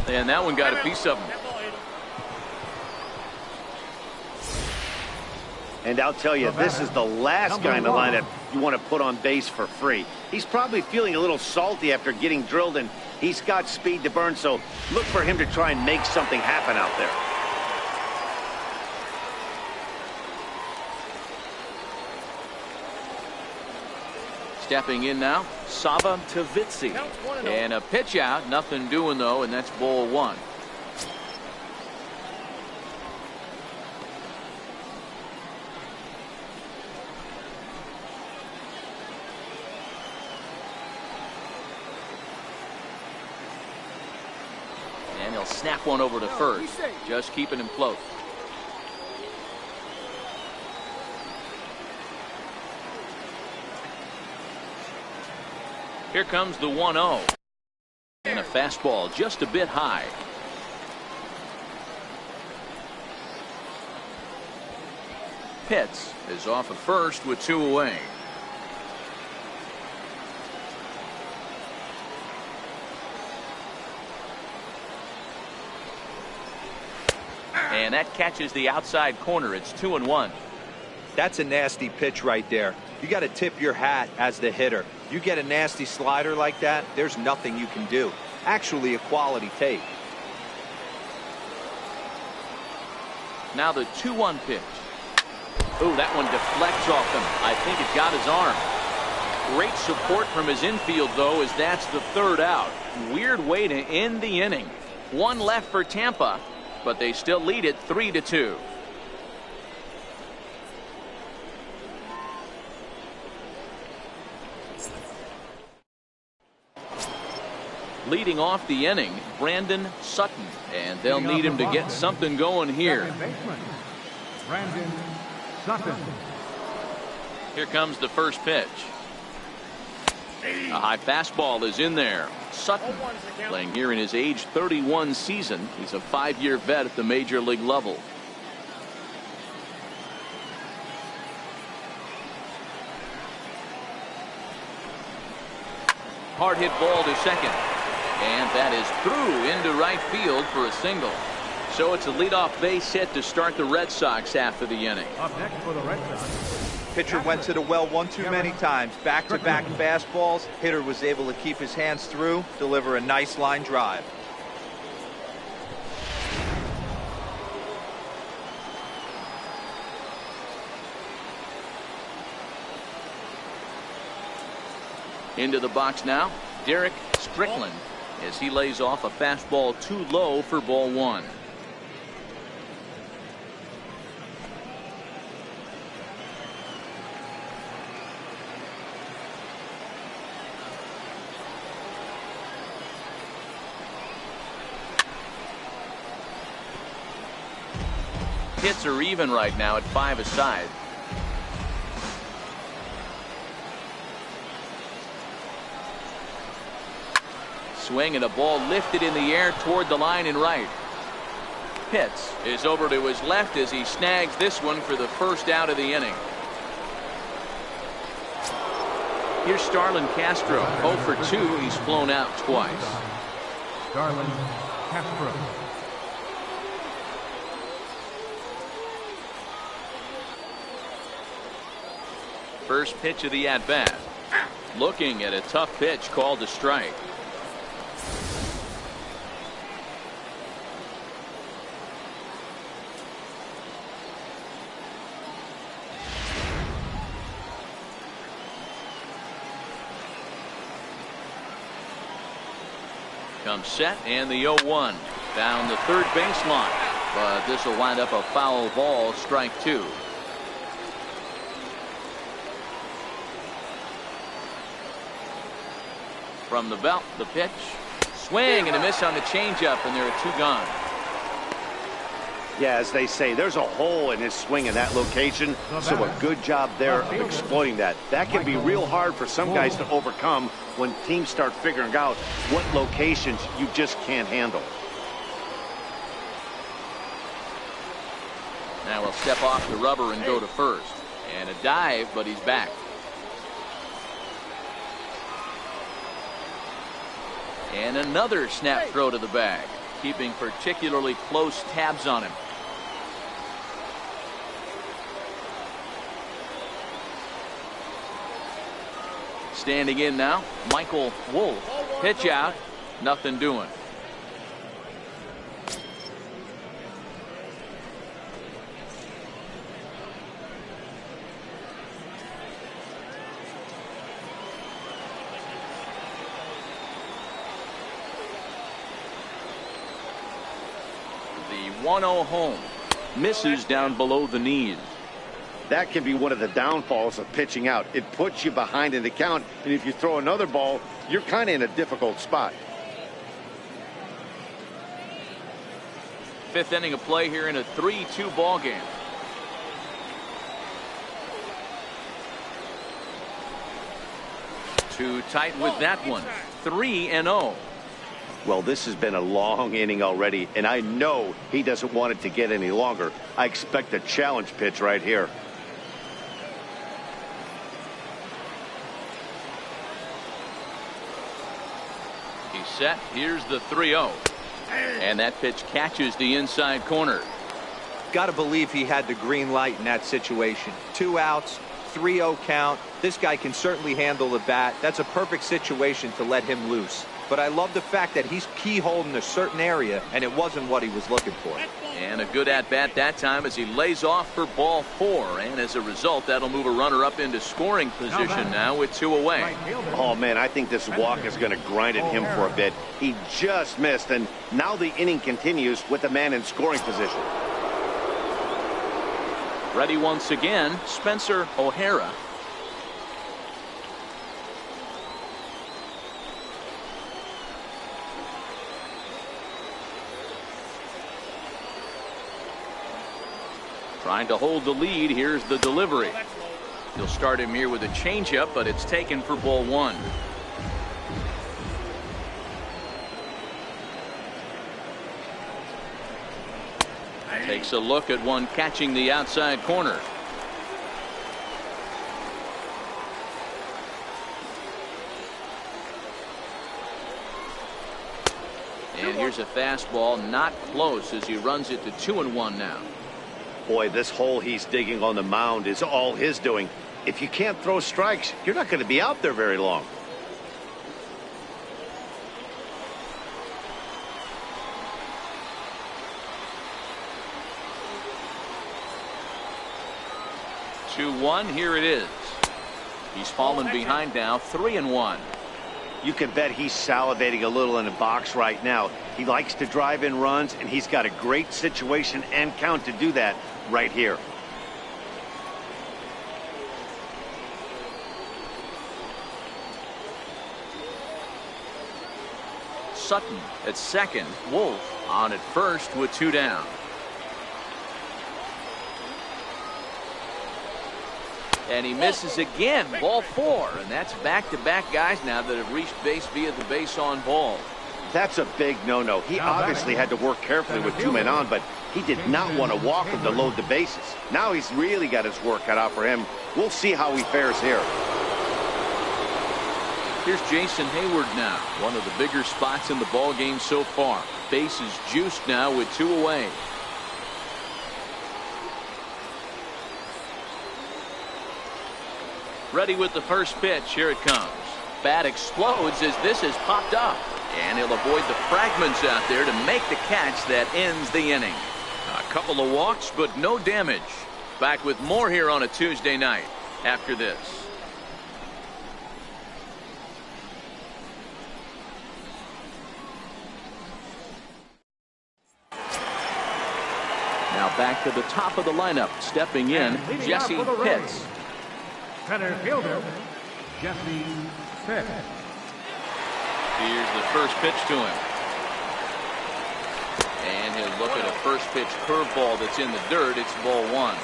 Speaker 1: And that one got a piece of him.
Speaker 2: And I'll tell you, this is the last guy in the lineup you want to put on base for free. He's probably feeling a little salty after getting drilled, and he's got speed to burn, so look for him to try and make something happen out there.
Speaker 1: Stepping in now, Sava Tavitsi. And a pitch out, nothing doing though, and that's ball 1. And he'll snap one over to first, just keeping him close. Here comes the 1-0. And a fastball just a bit high. Pitts is off at first with 2 away. And that catches the outside corner. It's 2-1.
Speaker 4: That's a nasty pitch right there. You got to tip your hat as the hitter. You get a nasty slider like that, there's nothing you can do. Actually, a quality take.
Speaker 1: Now the 2-1 pitch. Ooh, that one deflects off him. I think it got his arm. Great support from his infield, though, as that's the 3rd out. Weird way to end the inning. 1 left for Tampa, but they still lead it 3-2. Leading off the inning, Brandon Sutton, and they'll need him to get something going here.
Speaker 3: Brandon Sutton.
Speaker 1: Here comes the first pitch. A high fastball is in there. Sutton playing here in his age 31 season. He's a 5-year vet at the major league level. Hard hit ball to second. And that is through into right field for a single. So it's a leadoff base hit to start the Red Sox half of the inning.
Speaker 3: Up next for the Red Sox.
Speaker 4: Pitcher went to the well one too many times. Back-to-back fastballs. Hitter was able to keep his hands through, deliver a nice line drive.
Speaker 1: Into the box now, Derek Strickland, as he lays off a fastball too low for ball 1. Hits are even right now at 5 aside. Swing and a ball lifted in the air toward the line and right. Pitts is over to his left as he snags this one for the first out of the inning. Here's Starlin Castro, 0 for 2. He's flown out twice.
Speaker 3: Garland Castro.
Speaker 1: First pitch of the at-bat. Looking at a tough pitch called a strike. Comes set and the 0-1 down the third baseline, but this will wind up a foul ball, strike two. From the belt, the pitch, swing and a miss on the changeup, and there are two gone.
Speaker 2: Yeah, as they say, there's a hole in his swing in that location, so a good job there of exploiting that. That can be real hard for some guys to overcome when teams start figuring out what locations you just can't handle.
Speaker 1: Now he'll step off the rubber and go to first. And a dive, but he's back. And another snap throw to the bag, keeping particularly close tabs on him. Standing in now, Michael Wolf. Pitch out, nothing doing. The 1-0 home misses down below the knees.
Speaker 2: That can be one of the downfalls of pitching out. It puts you behind in the count, and if you throw another ball, you're kind of in a difficult spot.
Speaker 1: Fifth inning of play here in a 3-2 ball game. Too tight with that one. 3-0.
Speaker 2: Well, this has been a long inning already, and I know he doesn't want it to get any longer. I expect a challenge pitch right here.
Speaker 1: He's set. Here's the 3-0. And that pitch catches the inside corner.
Speaker 4: Got to believe he had the green light in that situation. 2 outs, 3-0 count. This guy can certainly handle the bat. That's a perfect situation to let him loose. But I love the fact that he's keyholed in a certain area, and it wasn't what he was looking for.
Speaker 1: And a good at-bat that time as he lays off for ball 4. And as a result, that'll move a runner up into scoring position now with 2 away.
Speaker 2: Oh, man, I think this walk is going to grind at him for a bit. He just missed, and now the inning continues with the man in scoring position.
Speaker 1: Ready once again, Spencer O'Hara. Trying to hold the lead. Here's the delivery. He'll start him here with a changeup, but it's taken for ball 1. Takes a look at one catching the outside corner. And here's a fastball, not close, as he runs it to 2-1 now.
Speaker 2: Boy, this hole he's digging on the mound is all his doing. If you can't throw strikes, you're not going to be out there very long.
Speaker 1: Here it is. He's fallen behind now, 3-1.
Speaker 2: You can bet he's salivating a little in the box right now. He likes to drive in runs, and he's got a great situation and count to do that right here.
Speaker 1: Sutton at second. Wolf on at first with 2 down. And he misses again, ball 4, and that's back-to-back guys now that have reached base via the base on ball.
Speaker 2: That's a big no-no. He obviously had to work carefully with 2 men on, but he did not want to walk him to load the bases. Now he's really got his work cut out for him. We'll see how he fares here.
Speaker 1: Here's Jason Hayward now. One of the bigger spots in the ball game so far. Base is juiced now with 2 away. Ready with the first pitch. Here it comes. Bat explodes as this has popped up. And he'll avoid the fragments out there to make the catch that ends the inning. A couple of walks, but no damage. Back with more here on a Tuesday night after this. Now back to the top of the lineup. Stepping in, Jesse Pitts.
Speaker 3: Center fielder, Jesse Pitts.
Speaker 1: Here's the first pitch to him. And he'll look at a first pitch curveball that's in the dirt. It's ball 1.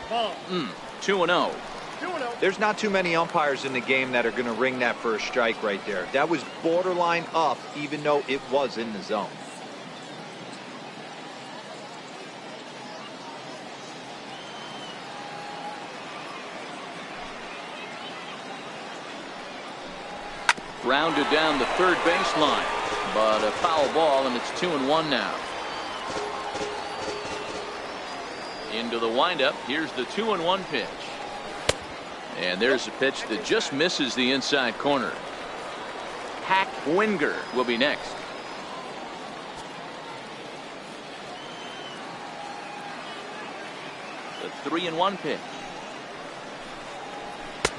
Speaker 3: Ball.
Speaker 1: 2-0.
Speaker 4: There's not too many umpires in the game that are going to ring that for a strike right there. That was borderline up, even though it was in the zone.
Speaker 1: Grounded down the third baseline, but a foul ball, and it's 2-1 now. Into the windup. Here's the 2-1 pitch. And there's a pitch that just misses the inside corner. Hack Winger will be next. The 3-1 pitch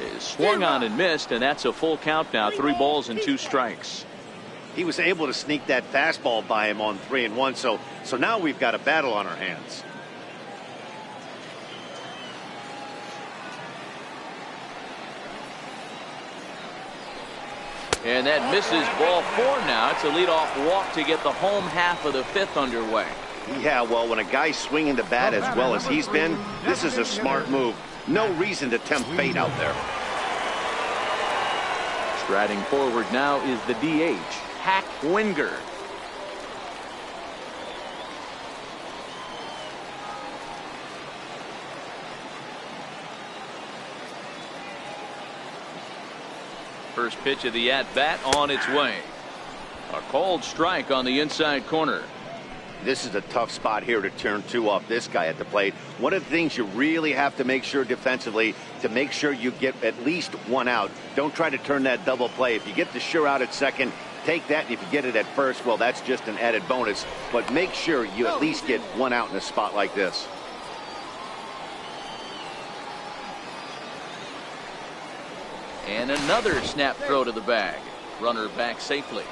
Speaker 1: is swung on and missed, and that's a full count now. 3 balls and 2 strikes.
Speaker 2: He was able to sneak that fastball by him on 3-1, so now we've got a battle on our hands.
Speaker 1: And that misses ball 4 now. It's a leadoff walk to get the home half of the 5th underway.
Speaker 2: Yeah, well, when a guy's swinging the bat as well as he's been, this is a smart move. No reason to tempt fate out there.
Speaker 1: Striding forward now is the DH, Hack Winger. First pitch of the at-bat on its way. A called strike on the inside corner.
Speaker 2: This is a tough spot here to turn 2 off this guy at the plate. One of the things you really have to make sure defensively, to make sure you get at least 1 out. Don't try to turn that double play. If you get the sure out at second, take that, and if you get it at first, well, that's just an added bonus. But make sure you at least get 1 out in a spot like this.
Speaker 1: And another snap throw to the bag. Runner back safely.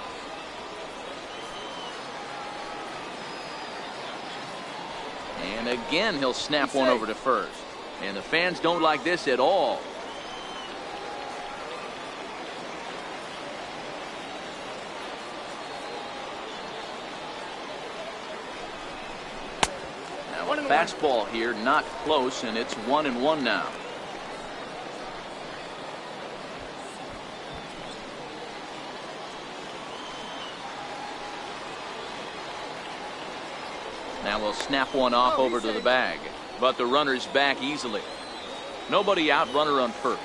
Speaker 1: And again, he'll snap one over to first. And the fans don't like this at all. Now a fastball here, not close, and it's 1-1 now. Now we'll snap one off over to the bag, but the runner's back easily. Nobody out, runner on first.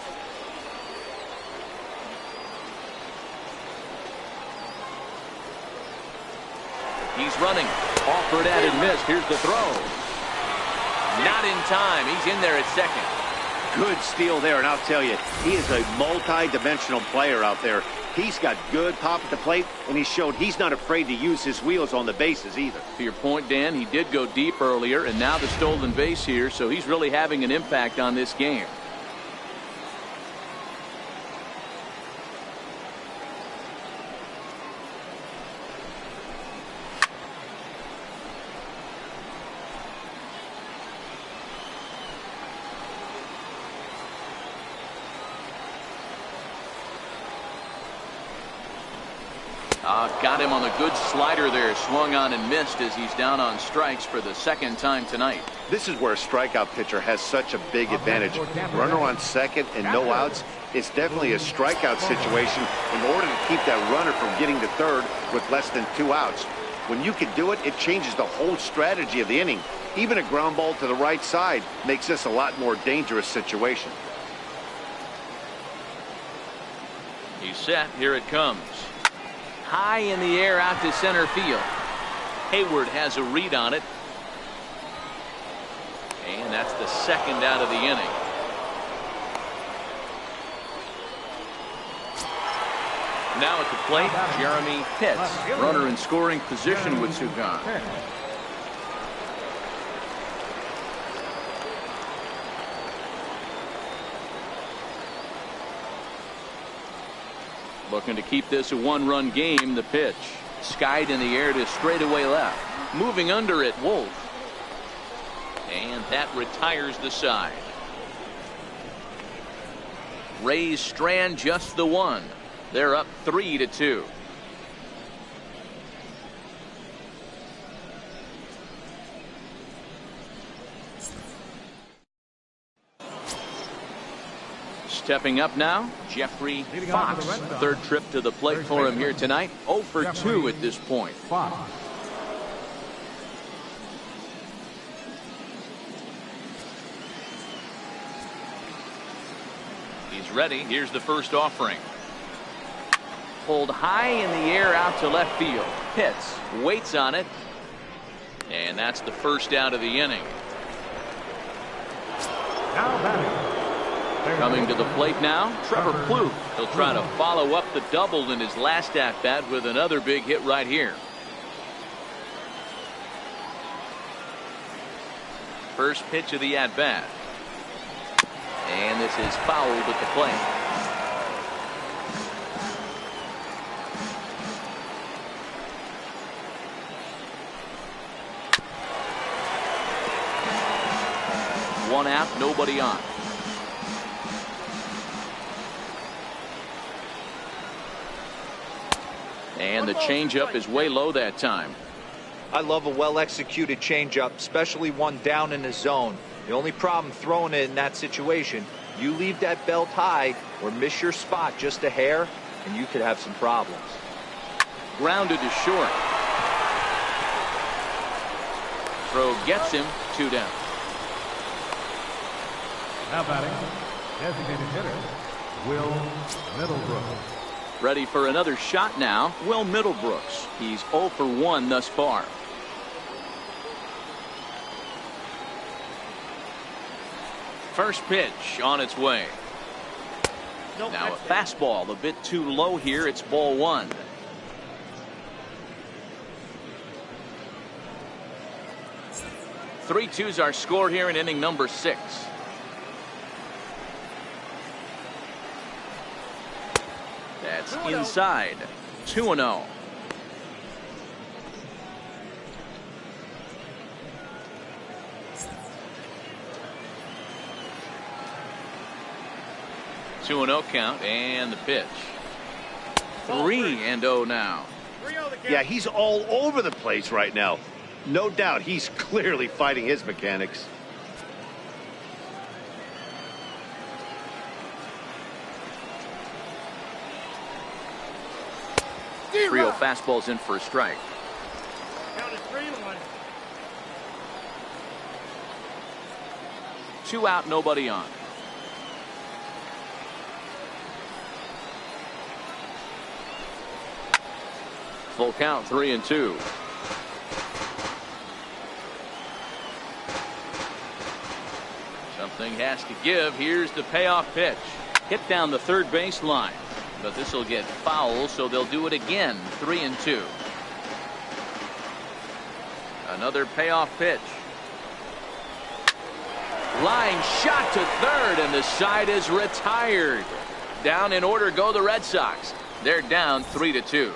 Speaker 1: He's running. Offered at and missed. Here's the throw. Not in time. He's in there at second.
Speaker 2: Good steal there, and I'll tell you, he is a multi-dimensional player out there. He's got good pop at the plate, and he showed he's not afraid to use his wheels on the bases either.
Speaker 1: To your point, Dan, he did go deep earlier, and now the stolen base here, so he's really having an impact on this game. Got him on a good slider there, swung on and missed as he's down on strikes for the 2nd time tonight.
Speaker 2: This is where a strikeout pitcher has such a big advantage. Runner on second and no outs. It's definitely a strikeout situation in order to keep that runner from getting to third with less than 2 outs. When you can do it, it changes the whole strategy of the inning. Even a ground ball to the right side makes this a lot more dangerous situation.
Speaker 1: He's set. Here it comes. High in the air out to center field. Hayward has a read on it. And that's the second out of the inning. Now at the plate, Jeremy Pitts. Runner in scoring position with two gone. Looking to keep this a one-run game. The pitch skied in the air to straightaway left. Moving under it, Wolf. And that retires the side. Rays strand just the one. They're up 3-2. Stepping up now, Jeffrey Foxx. Third trip to the plate for him here tonight. 0 for 2 at this point. He's ready. Here's the first offering. Pulled high in the air out to left field. Pitts waits on it. And that's the first out of the inning.
Speaker 3: Now batting.
Speaker 1: Coming to the plate now, Trevor Plouffe. He'll try to follow up the double in his last at-bat with another big hit right here. First pitch of the at-bat. And this is fouled at the plate. One out, nobody on. And the changeup is way low that time.
Speaker 4: I love a well-executed changeup, especially one down in the zone. The only problem throwing it in that situation, you leave that belt high or miss your spot just a hair, and you could have some problems.
Speaker 1: Grounded to short. Throw gets him, 2 down.
Speaker 3: Now batting, designated hitter, Will Middlebrook.
Speaker 1: Ready for another shot now, Will Middlebrooks. He's 0 for 1 thus far. First pitch on its way. Now a fastball a bit too low here. It's ball 1. Three twos our score here in inning number 6. That's inside. 2-0. Two and 0 count, and the pitch. 3-0 now.
Speaker 2: Yeah, he's all over the place right now. No doubt he's clearly fighting his mechanics.
Speaker 1: Trio fastballs in for a strike.
Speaker 3: Count is 3-1.
Speaker 1: 2 out, nobody on. Full count, 3-2. Something has to give. Here's the payoff pitch. Hit down the third base line. But this will get foul, so they'll do it again. 3-2. Another payoff pitch. Line shot to third, and the side is retired. Down in order go the Red Sox. They're down 3-2.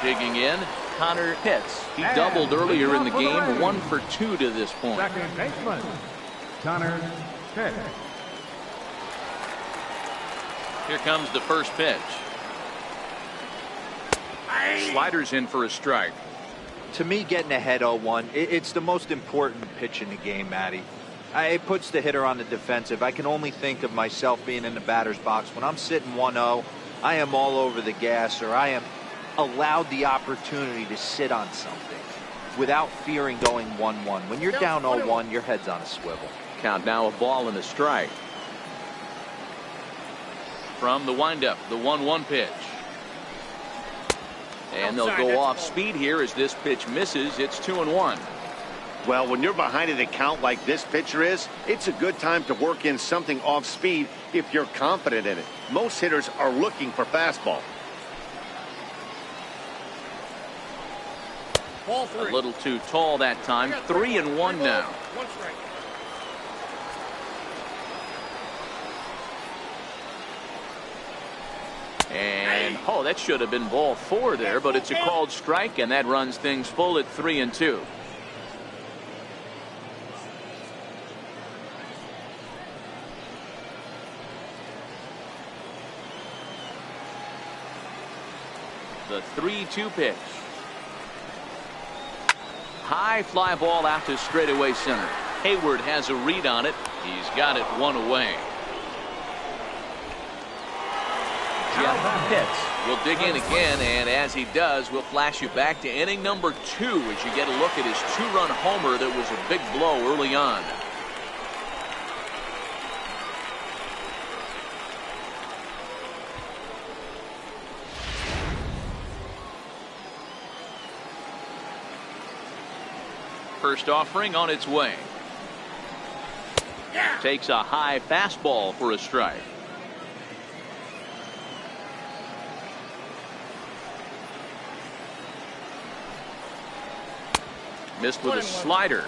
Speaker 1: Digging in, Connor Pitts. He doubled earlier in the game, 1 for 2 to this point.
Speaker 3: Second baseman, Connor Pitts.
Speaker 1: Here comes the first pitch. Sliders in for a strike.
Speaker 4: To me, getting ahead 0-1, it's the most important pitch in the game, Matty. It puts the hitter on the defensive. I can only think of myself being in the batter's box. When I'm sitting 1-0, I am all over the gas, or I am allowed the opportunity to sit on something without fearing going 1-1. When you're down 0-1, your head's on a swivel.
Speaker 1: Count now, a ball and a strike. From the windup, the 1-1 pitch. And they'll go off speed here as this pitch misses. It's 2-1.
Speaker 2: Well, when you're behind in a count like this pitcher is, it's a good time to work in something off speed if you're confident in it. Most hitters are looking for fastball.
Speaker 3: Ball 3.
Speaker 1: A little too tall that time. 3-1 now.
Speaker 3: 1 strike.
Speaker 1: And oh, that should have been ball 4 there, but it's a called strike, and that runs things full at 3-2. The 3-2 pitch. High fly ball out to straightaway center. Hayward has a read on it. He's got it 1 away. Jeff Pitts will dig in again, and as he does, we'll flash you back to inning number 2 as you get a look at his 2-run homer that was a big blow early on. First offering on its way. Takes a high fastball for a strike. Missed with a slider.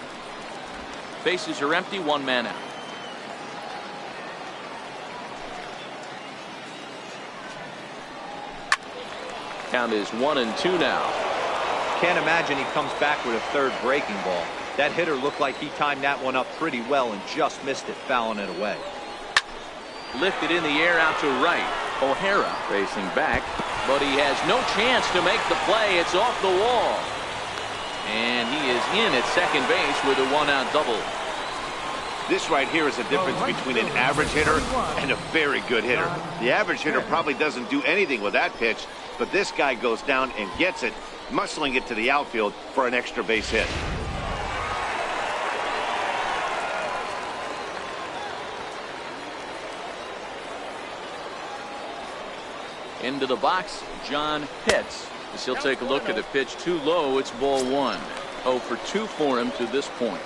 Speaker 1: Bases are empty, 1 man out. Count is 1-2 now.
Speaker 4: Can't imagine he comes back with a third breaking ball. That hitter looked like he timed that one up pretty well and just missed it, fouling it away.
Speaker 1: Lifted in the air out to right. O'Hara racing back, but he has no chance to make the play. It's off the wall. And he is in at second base with a 1-out double.
Speaker 2: This right here is a difference between an average hitter and a very good hitter. The average hitter probably doesn't do anything with that pitch, but this guy goes down and gets it, muscling it to the outfield for an extra base hit.
Speaker 1: Into the box, John Pitts. As he'll take a look at the pitch too low, it's ball 1. 0 for 2 for him to this point.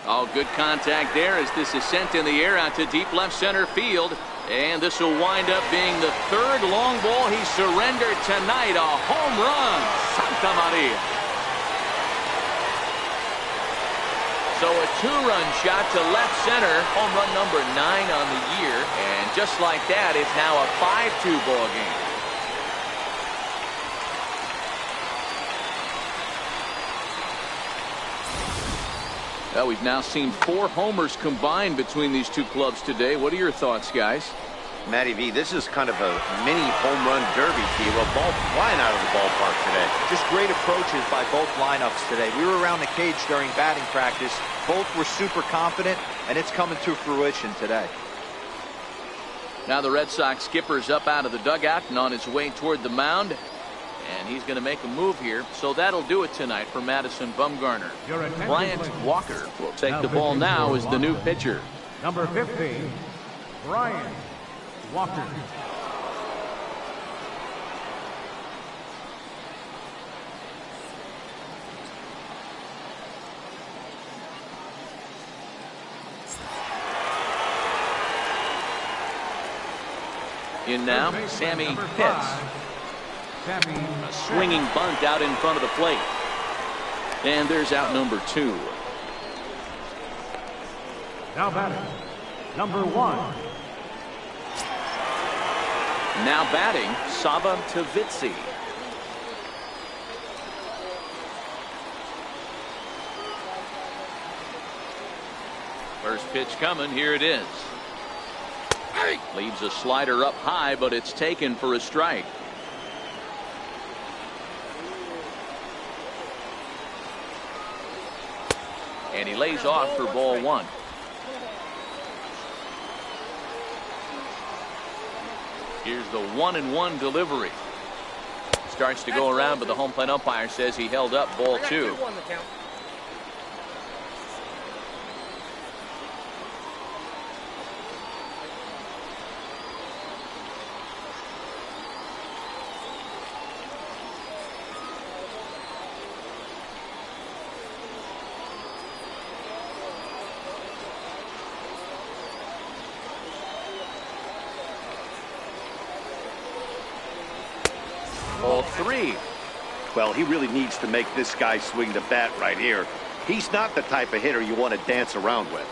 Speaker 1: Oh, good contact there as this is sent in the air out to deep left center field. And this will wind up being the 3rd long ball he surrendered tonight. A home run. Santa Maria. So a 2-run shot to left center. Home run number 9 on the year. And just like that, it's now a 5-2 ball game. Well, we've now seen 4 homers combined between these two clubs today. What are your thoughts, guys?
Speaker 2: Matty V, this is kind of a mini home run derby team. A ball flying out of the ballpark today.
Speaker 4: Just great approaches by both lineups today. We were around the cage during batting practice. Both were super confident, and it's coming to fruition today.
Speaker 1: Now the Red Sox skipper's up out of the dugout and on his way toward the mound. And he's going to make a move here. So that'll do it tonight for Madison Bumgarner. Bryant Walker will take the ball now as the new pitcher.
Speaker 3: Number 15, Bryant Walker.
Speaker 1: In now, Sammy Pitts. A swinging bunt out in front of the plate. And there's out number 2.
Speaker 3: Now batting, number 1.
Speaker 1: Now batting, Saba Tavitsi. First pitch coming. Here it is. Leaves a slider up high, but it's taken for a strike. And he lays off for ball one. Here's the 1-1 delivery. Starts to go around, but the home plate umpire says he held up ball two. Ball three.
Speaker 2: Well, he really needs to make this guy swing the bat right here. He's not the type of hitter you want to dance around with.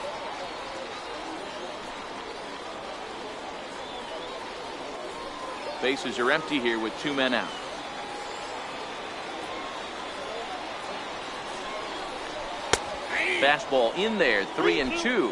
Speaker 1: Bases are empty here with 2 men out. Fastball in there, 3-2.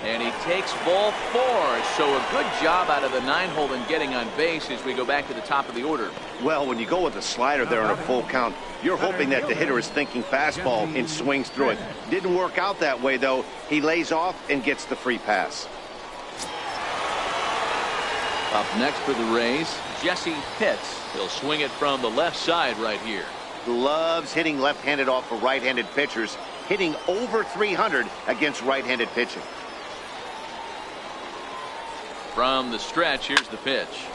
Speaker 1: And he takes ball four. So a good job out of the 9-hole in getting on base as we go back to the top of the order.
Speaker 2: Well, when you go with a slider there in a full count, you're hoping that the hitter is thinking fastball and swings through it. Didn't work out that way, though. He lays off and gets the free pass.
Speaker 1: Up next for the Rays, Jesse Pitts. He'll swing it from the left side right here.
Speaker 2: Loves hitting left-handed off of right-handed pitchers, hitting over 300 against right-handed pitching.
Speaker 1: From the stretch, here's the pitch.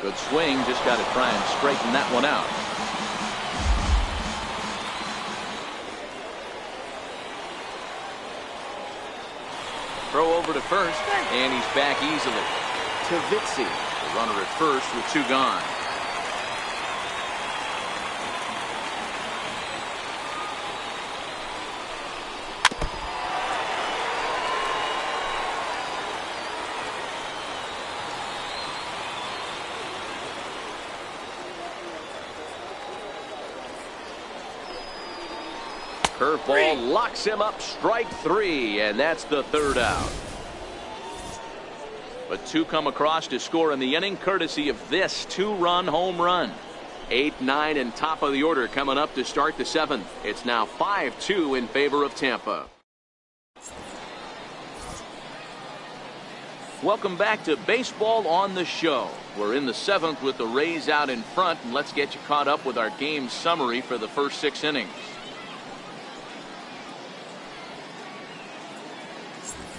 Speaker 1: Good swing, just got to try and straighten that one out. Throw over to first, and he's back easily. Tavitsi, the runner at first with 2 gone. Curveball locks him up, strike 3, and that's the 3rd out. But 2 come across to score in the inning, courtesy of this 2-run home run. 8, 9, and top of the order coming up to start the 7th. It's now 5-2 in favor of Tampa. Welcome back to Baseball on the Show. We're in the 7th with the Rays out in front, and let's get you caught up with our game summary for the first 6 innings.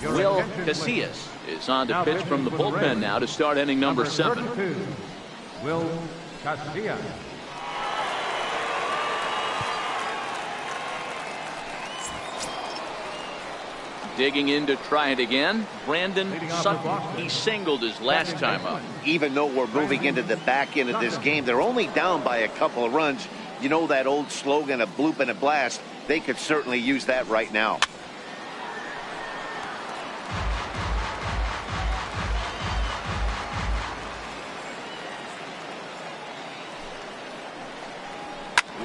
Speaker 1: Will Casillas is on to pitch from the bullpen now to start inning number 7.
Speaker 3: Will Casillas.
Speaker 1: Digging in to try it again, Brandon Sutton. He singled his last time up.
Speaker 2: Even though we're moving into the back end of this game, they're only down by a couple of runs. You know that old slogan, a bloop and a blast? They could certainly use that right now.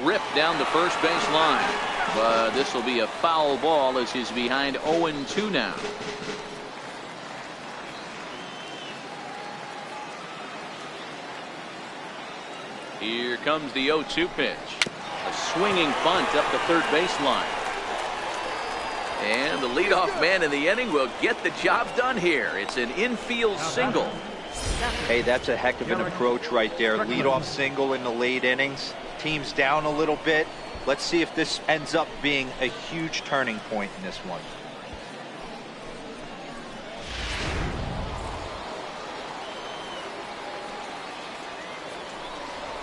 Speaker 1: Ripped down the first base line, but this will be a foul ball as he's behind 0-2 now. Here comes the 0-2 pitch. A swinging bunt up the third base line. And the leadoff man in the inning will get the job done here. It's an infield single.
Speaker 4: Hey, that's a heck of an approach right there. Leadoff single in the late innings. Team's down a little bit. Let's see if this ends up being a huge turning point in this one.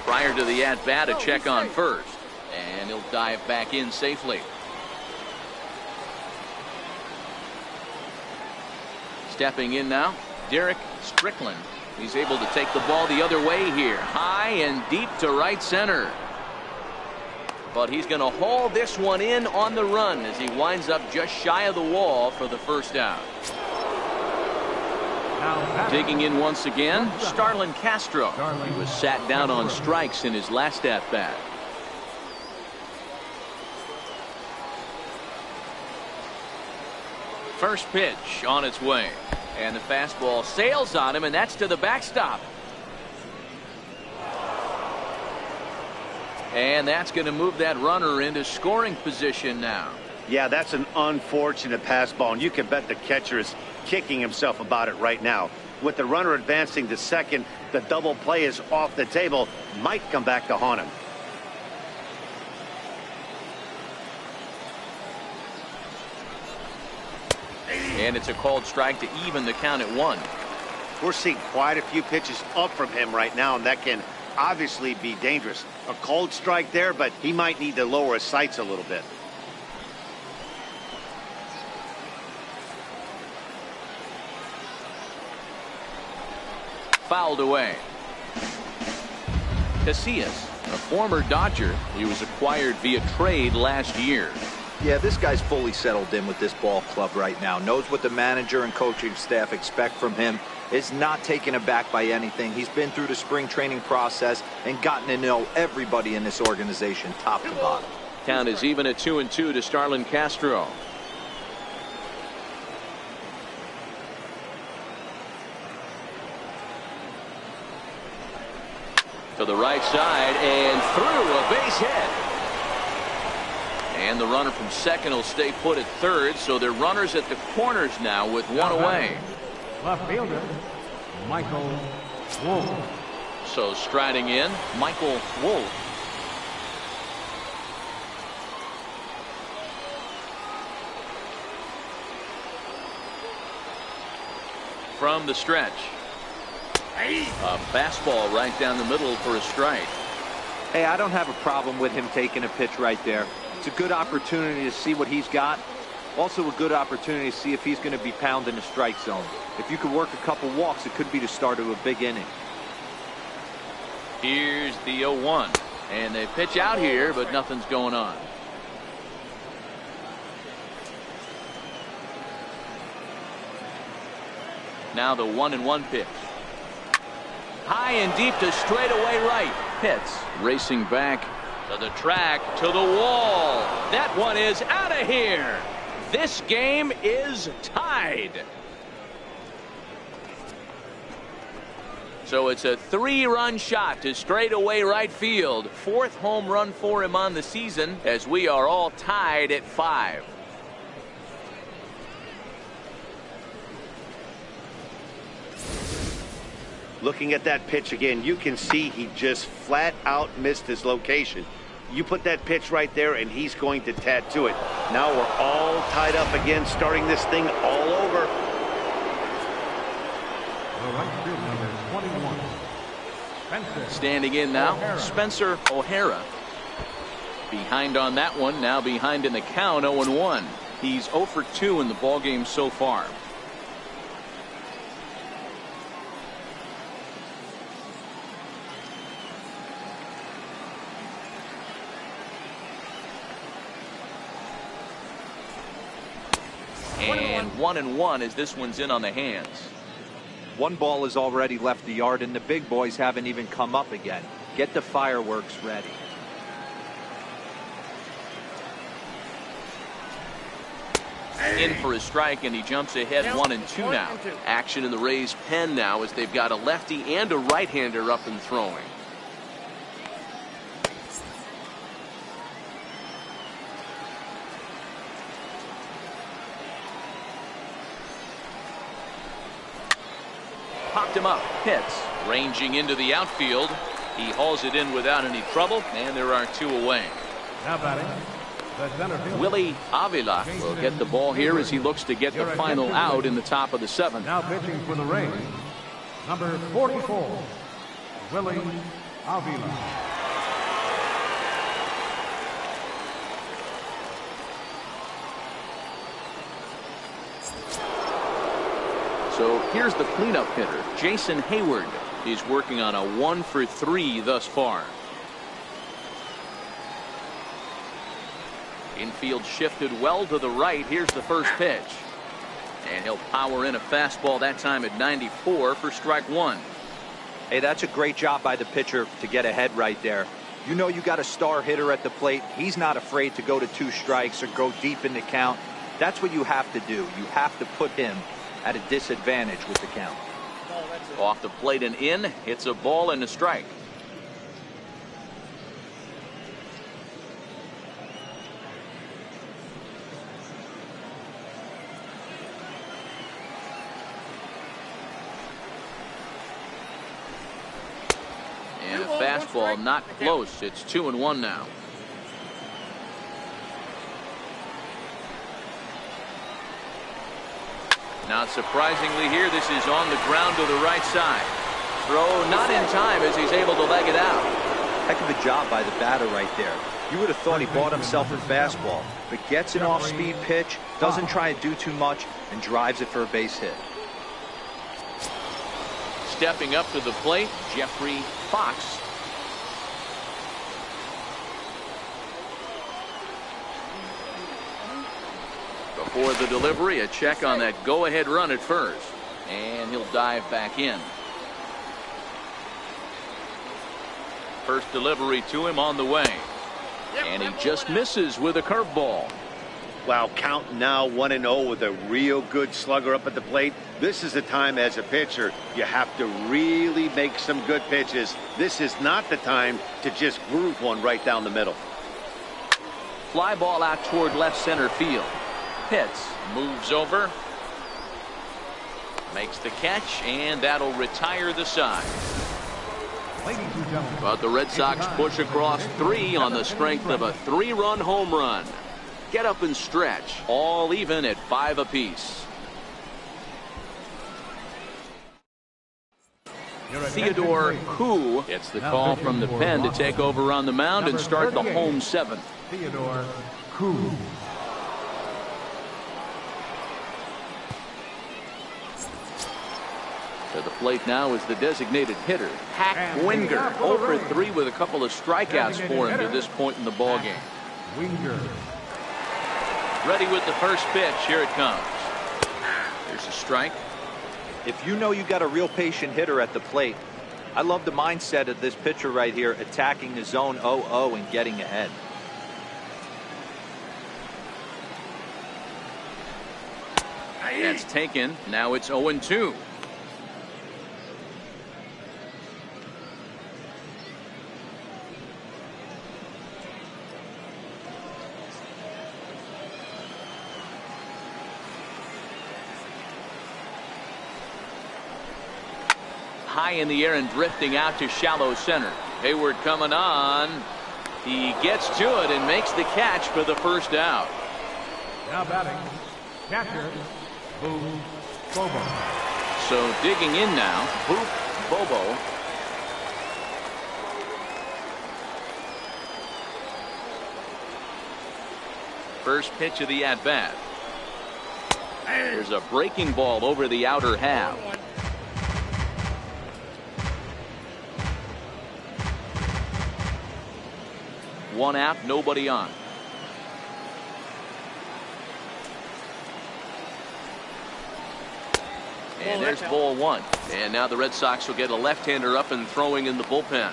Speaker 1: Prior to the at-bat, a check on first. And he'll dive back in safely. Stepping in now, Derek Strickland. He's able to take the ball the other way here. High and deep to right center. But he's going to haul this one in on the run as he winds up just shy of the wall for the first out. Digging in once again, Starlin Castro. He was sat down on strikes in his last at-bat. First pitch on its way. And the fastball sails on him, and that's to the backstop. And that's going to move that runner into scoring position now.
Speaker 2: Yeah, that's an unfortunate pass ball, and you can bet the catcher is kicking himself about it right now. With the runner advancing to second, the double play is off the table. Might come back to haunt him.
Speaker 1: And it's a called strike to even the count at 1.
Speaker 2: We're seeing quite a few pitches up from him right now, and that can obviously be dangerous. A called strike there, but he might need to lower his sights a little bit.
Speaker 1: Fouled away. Casillas, a former Dodger. He was acquired via trade last year.
Speaker 4: Yeah, this guy's fully settled in with this ball club right now. Knows what the manager and coaching staff expect from him. Is not taken aback by anything. He's been through the spring training process and gotten to know everybody in this organization top to bottom.
Speaker 1: Count is even at 2-2 to Starlin Castro. To the right side and through a base hit. And the runner from second will stay put at third, so they're runners at the corners now with one away.
Speaker 3: Left fielder, Michael Wolf.
Speaker 1: So striding in, Michael Wolf. From the stretch. A fastball right down the middle for a strike.
Speaker 4: Hey, I don't have a problem with him taking a pitch right there. It's a good opportunity to see what he's got. Also a good opportunity to see if he's going to be pounding the strike zone. If you could work a couple walks, it could be the start of a big inning.
Speaker 1: Here's the 0-1. And they pitch out here, but nothing's going on. Now the 1-1 pitch. High and deep to straightaway right. Pitts racing back to the track, to the wall. That one is out of here. This game is tied. So it's a 3-run shot to straightaway right field. 4th home run for him on the season, as we are all tied at 5.
Speaker 2: Looking at that pitch again, you can see he just flat out missed his location. You put that pitch right there, and he's going to tattoo it. Now we're all tied up again, starting this thing all over.
Speaker 3: The right field number 21. Spencer.
Speaker 1: Standing in now,
Speaker 3: O'Hara.
Speaker 1: Spencer O'Hara. Behind on that one, now behind in the count, 0-1. He's 0 for 2 in the ballgame so far. And 1-1 as this one's in on the hands.
Speaker 4: One ball has already left the yard, and the big boys haven't even come up again. Get the fireworks ready.
Speaker 1: In for a strike, and he jumps ahead 1-2 now. Action in the Rays' pen now as they've got a lefty and a right-hander up and throwing. Popped him up. Pitts ranging into the outfield. He hauls it in without any trouble, and there are 2 away.
Speaker 3: Now batting, the center fielder.
Speaker 1: Willie Avila will get the ball here as he looks to get the final out in the top of the 7th.
Speaker 3: Now pitching for the Rays, number 44, Willie Avila.
Speaker 1: So here's the cleanup hitter, Jason Hayward. He's working on a 1 for 3 thus far. Infield shifted well to the right. Here's the first pitch. And he'll power in a fastball that time at 94 for strike 1.
Speaker 4: Hey, that's a great job by the pitcher to get ahead right there. You know you got a star hitter at the plate. He's not afraid to go to 2 strikes or go deep in the count. That's what you have to do. You have to put him at a disadvantage with the count.
Speaker 1: Off the plate and in. It's a ball and a strike. And a fastball not close. It's 2-1 now. Now surprisingly here, this is on the ground to the right side. Throw not in time as he's able to leg it out.
Speaker 4: Heck of a job by the batter right there. You would have thought he bought himself a fastball, but gets an off-speed pitch, doesn't try to do too much, and drives it for a base hit.
Speaker 1: Stepping up to the plate, Jeffrey Foxx. Before the delivery, a check on that go-ahead run at first. And he'll dive back in. First delivery to him on the way. And he just misses with a curveball.
Speaker 2: Wow, count now 1-0 with a real good slugger up at the plate. This is the time as a pitcher you have to really make some good pitches. This is not the time to just groove one right down the middle.
Speaker 1: Fly ball out toward left center field. Pitts moves over, makes the catch, and that'll retire the side. But the Red Sox push across 3 on the strength of a 3-run home run. Get up and stretch, all even at 5 apiece. Theodore Koo gets the call from the pen to take over on the mound and start the home 7th.
Speaker 3: Theodore Koo.
Speaker 1: To the plate now is the designated hitter, Hack Winger. 0 for 3 with a couple of strikeouts for him to this point in the ballgame.
Speaker 3: Winger.
Speaker 1: Ready with the first pitch. Here it comes. There's a strike.
Speaker 4: If you know you got a real patient hitter at the plate, I love the mindset of this pitcher right here, attacking the zone 0-0 and getting ahead.
Speaker 1: That's taken. Now it's 0-2. High in the air and drifting out to shallow center. Hayward coming on. He gets to it and makes the catch for the first out.
Speaker 3: Now batting, catcher, Boom Bobo.
Speaker 1: So digging in now, Boop Bobo. First pitch of the at-bat. There's a breaking ball over the outer half. One out, nobody on. And there's ball 1. And now the Red Sox will get a left-hander up and throwing in the bullpen.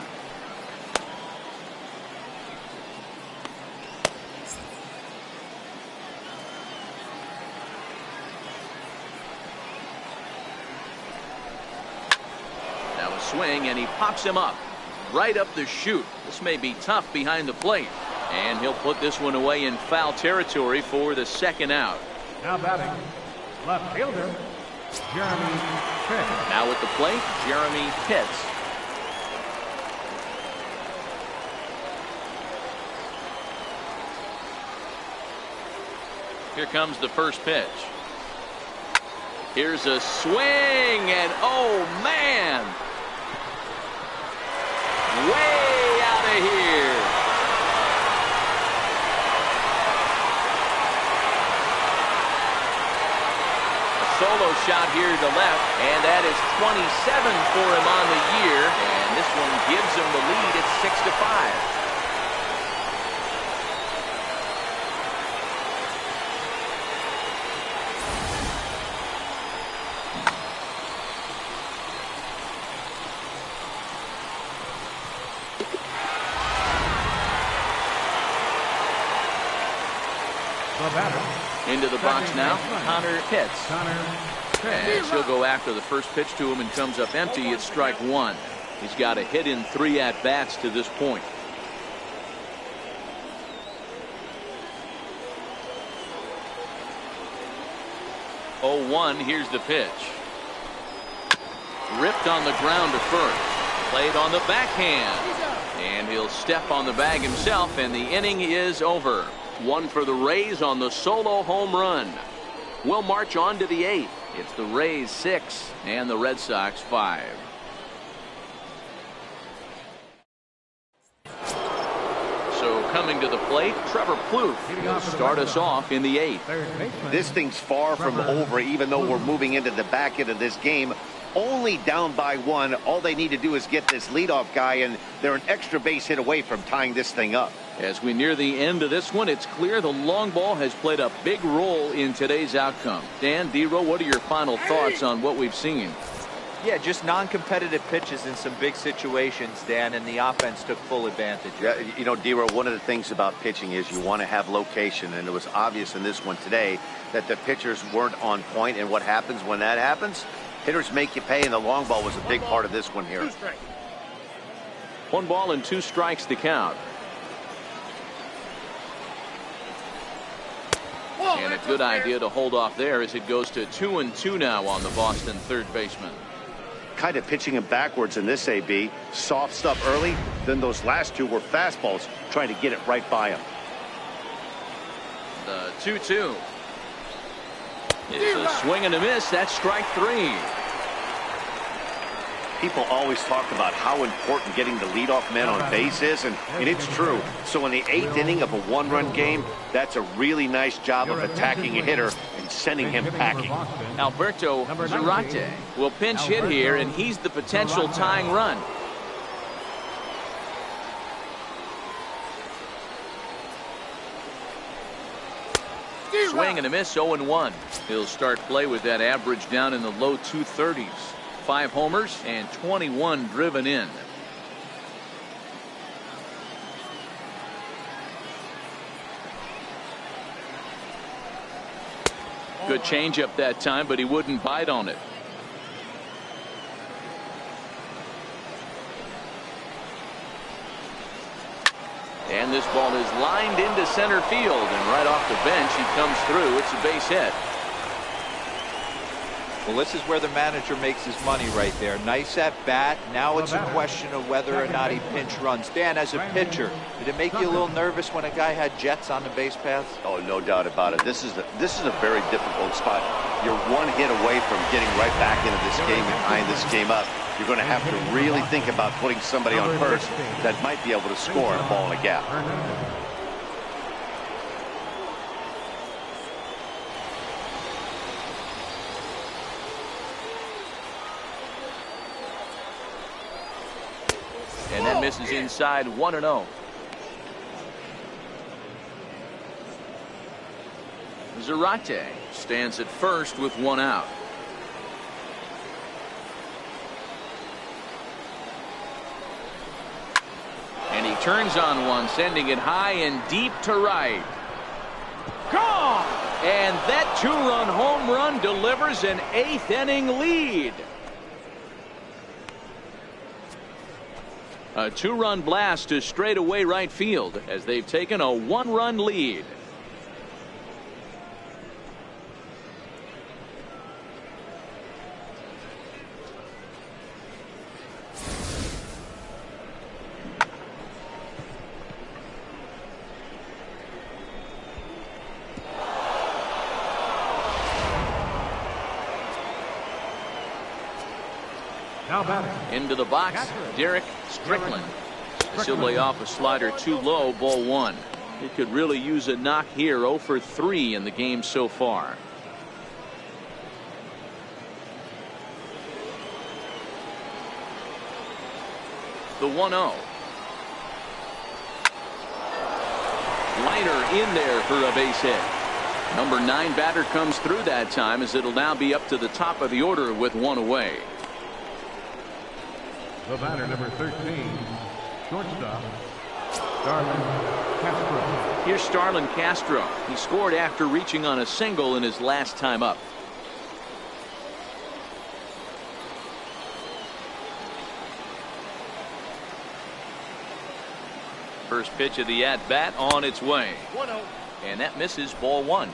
Speaker 1: Now a swing, and he pops him up. Right up the chute. This may be tough behind the plate. And he'll put this one away in foul territory for the second out.
Speaker 3: Now batting, left fielder, Jeremy Pitts.
Speaker 1: Now at the plate, Jeremy Pitts. Here comes the first pitch. Here's a swing, and oh man! Way out of here. A solo shot here to left, and that is 27 for him on the year, and this one gives him the lead at 6-5.
Speaker 3: The batter,
Speaker 1: Into the box now, Connor Pitts.
Speaker 3: Connor Pitts.
Speaker 1: And he'll go after the first pitch to him and comes up empty. It's strike one. He's got a hit in 3 at-bats to this point. Oh, 1, here's the pitch. Ripped on the ground to first. Played on the backhand. And he'll step on the bag himself, and the inning is over. 1 for the Rays on the solo home run. We'll march on to the 8th. It's the Rays 6 and the Red Sox 5. So coming to the plate, Trevor Plouffe will start us off in the 8th.
Speaker 2: This thing's far from over, even though we're moving into the back end of this game. Only down by 1. All they need to do is get this leadoff guy, and they're an extra base hit away from tying this thing up.
Speaker 1: As we near the end of this one, it's clear the long ball has played a big role in today's outcome. Dan, D-Row, what are your final thoughts on what we've seen?
Speaker 4: Yeah, just non-competitive pitches in some big situations, Dan, and the offense took full advantage.
Speaker 2: Yeah, you know, D-Row, one of the things about pitching is you want to have location, and it was obvious in this one today that the pitchers weren't on point, and what happens when that happens? Hitters make you pay, and the long ball was a big part of this one here.
Speaker 1: 1 ball and 2 strikes to count. And a good idea to hold off there as it goes to 2-2 now on the Boston third baseman.
Speaker 2: Kind of pitching him backwards in this AB. Soft stuff early, then those last 2 were fastballs, trying to get it right by him.
Speaker 1: The 2-2. It's a swing and a miss. That's strike 3.
Speaker 2: People always talk about how important getting the leadoff man on base is, and it's true. So in the 8th inning of a 1-run game, that's a really nice job of attacking a hitter and sending him packing.
Speaker 1: Alberto Zarate will pinch hit here, and he's the potential tying run. Swing and a miss, 0-1. He'll start play with that average down in the low 230s. 5 homers and 21 driven in. Good changeup that time, but he wouldn't bite on it. And this ball is lined into center field, and right off the bench he comes through. It's a base hit.
Speaker 4: Well, this is where the manager makes his money right there. Nice at bat. Now it's a question of whether or not he pinch runs. Dan, as a pitcher, did it make you a little nervous when a guy had jets on the base paths?
Speaker 2: Oh, no doubt about it. This is a very difficult spot. You're 1 hit away from getting right back into this game and tying this game up. You're going to have to really think about putting somebody on first that might be able to score a ball in a gap.
Speaker 1: And that misses inside. 1-0. Zarate stands at first with 1 out. And he turns on one, sending it high and deep to right. Gone! And that 2-run home run delivers an 8th inning lead. A 2-run blast to straightaway right field as they've taken a 1-run lead. Into the box, Derek Strickland. He'll lay off a slider too low, ball 1. He could really use a knock here. 0 for 3 in the game so far. The 1-0. Liner in there for a base hit. Number 9 batter comes through that time, as it'll now be up to the top of the order with 1 away.
Speaker 3: The batter, number 13, shortstop, Starlin Castro.
Speaker 1: Here's Starlin Castro. He scored after reaching on a single in his last time up. First pitch of the at-bat on its way. 1-0. And that misses, ball one.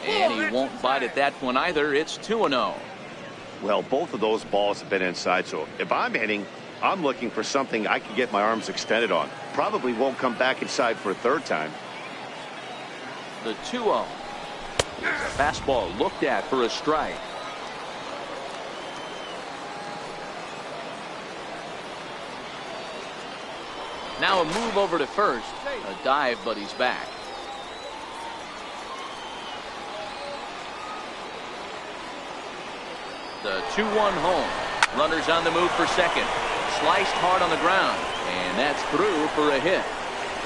Speaker 1: And he won't bite at that one either. It's 2-0.
Speaker 2: Well, both of those balls have been inside, so if I'm hitting, I'm looking for something I can get my arms extended on. Probably won't come back inside for a third time.
Speaker 1: The 2-0. Fastball looked at for a strike. Now a move over to first. A dive, but he's back. The 2-1 home. Runners on the move for second. Sliced hard on the ground. And that's through for a hit.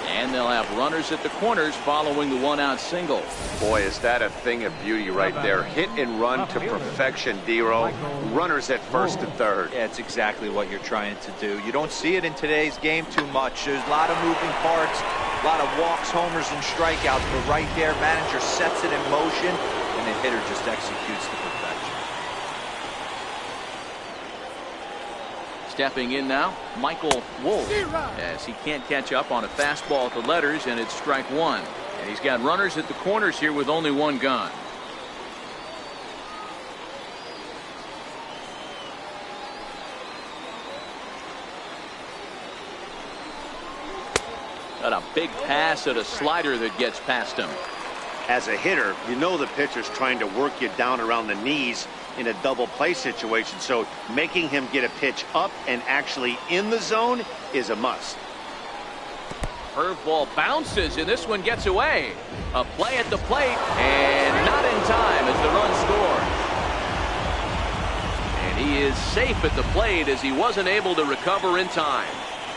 Speaker 1: And they'll have runners at the corners following the one-out single.
Speaker 2: Boy, is that a thing of beauty right there. Hit and run to perfection, D-Row. Runners at first and third.
Speaker 4: Yeah, it's exactly what you're trying to do. You don't see it in today's game too much. There's a lot of moving parts, a lot of walks, homers, and strikeouts. But right there, manager sets it in motion, and the hitter just executes to perfection.
Speaker 1: Stepping in now, Michael Wolf, as he can't catch up on a fastball at the letters, and it's strike one. And he's got runners at the corners here with only one gun. Got a big pass at a slider that gets past him.
Speaker 2: As a hitter, you know the pitcher's trying to work you down around the knees in a double play situation, so making him get a pitch up and actually in the zone is a must.
Speaker 1: Curveball bounces, and this one gets away. A play at the plate, and not in time as the run scored. And he is safe at the plate as he wasn't able to recover in time.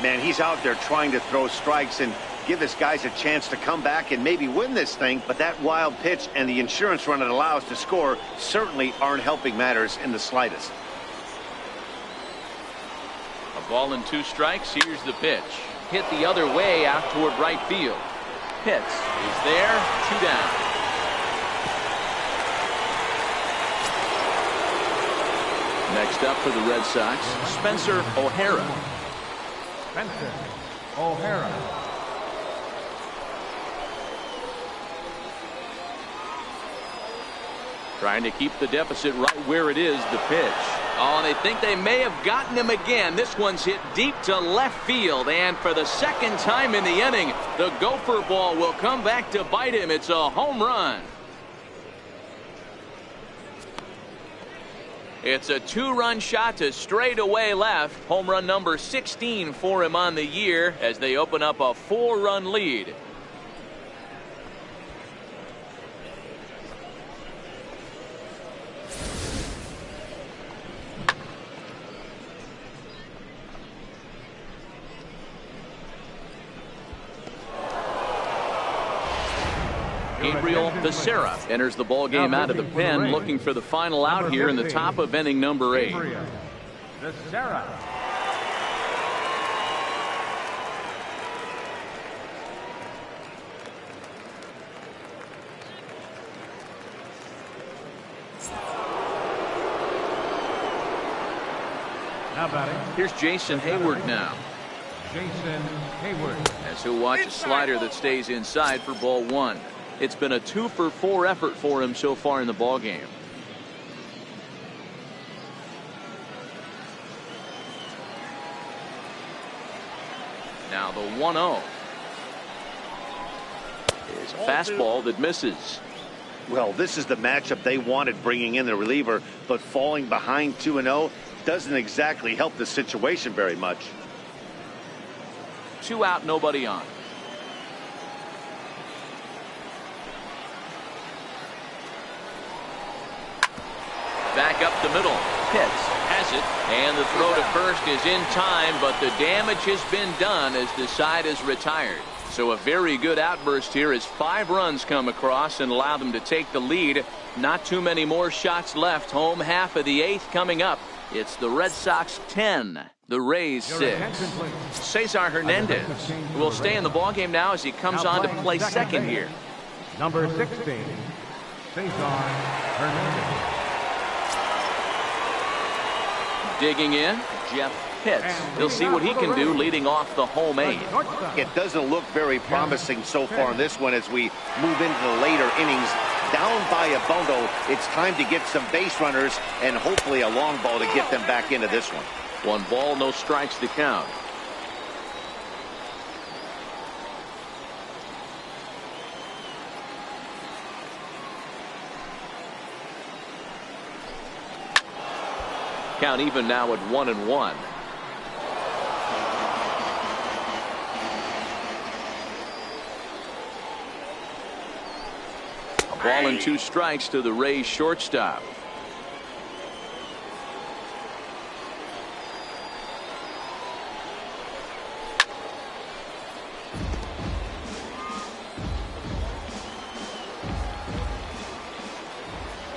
Speaker 2: Man, he's out there trying to throw strikes and give his guys a chance to come back and maybe win this thing, but that wild pitch and the insurance run it allows to score certainly aren't helping matters in the slightest.
Speaker 1: A ball and 2 strikes. Here's the pitch. Hit the other way out toward right field. Pitts is there. 2 down. Next up for the Red Sox, Spencer O'Hara.
Speaker 3: Spencer O'Hara.
Speaker 1: Trying to keep the deficit right where it is, the pitch. Oh, they think they may have gotten him again. This one's hit deep to left field, and for the second time in the inning, the gopher ball will come back to bite him. It's a home run. It's a 2-run shot to straightaway left. Home run number 16 for him on the year as they open up a 4-run lead. Gabriel Becerra enters the ball game out of the pen, looking for the final out here in the top of inning number 8.
Speaker 3: Becerra. Now batting.
Speaker 1: Here's Jason Hayward now.
Speaker 3: Jason Hayward.
Speaker 1: As he'll watch a slider that stays inside for ball 1. It's been a 2-for-4 effort for him so far in the ball game. Now the 1-0 is a fastball that misses.
Speaker 2: Well, this is the matchup they wanted, bringing in the reliever, but falling behind 2-0 doesn't exactly help the situation very much.
Speaker 1: 2 out, nobody on. Back up the middle. Pitts has it, and the throw to first is in time, but the damage has been done as the side is retired. So a very good outburst here as 5 runs come across and allow them to take the lead. Not too many more shots left. Home half of the 8th coming up. It's the Red Sox 10, the Rays 6. Cesar Hernandez will stay in the ballgame now as he comes on to play second here.
Speaker 3: Number 16, Cesar Hernandez.
Speaker 1: Digging in, Jeff Pitts. He'll see what he can do leading off the home 8th.
Speaker 2: It doesn't look very promising so far in this one as we move into the later innings. Down by a bundle, it's time to get some base runners and hopefully a long ball to get them back into this one.
Speaker 1: 1 ball, no strikes to count. Count even now at 1-1. A ball and 2 strikes to the Rays shortstop.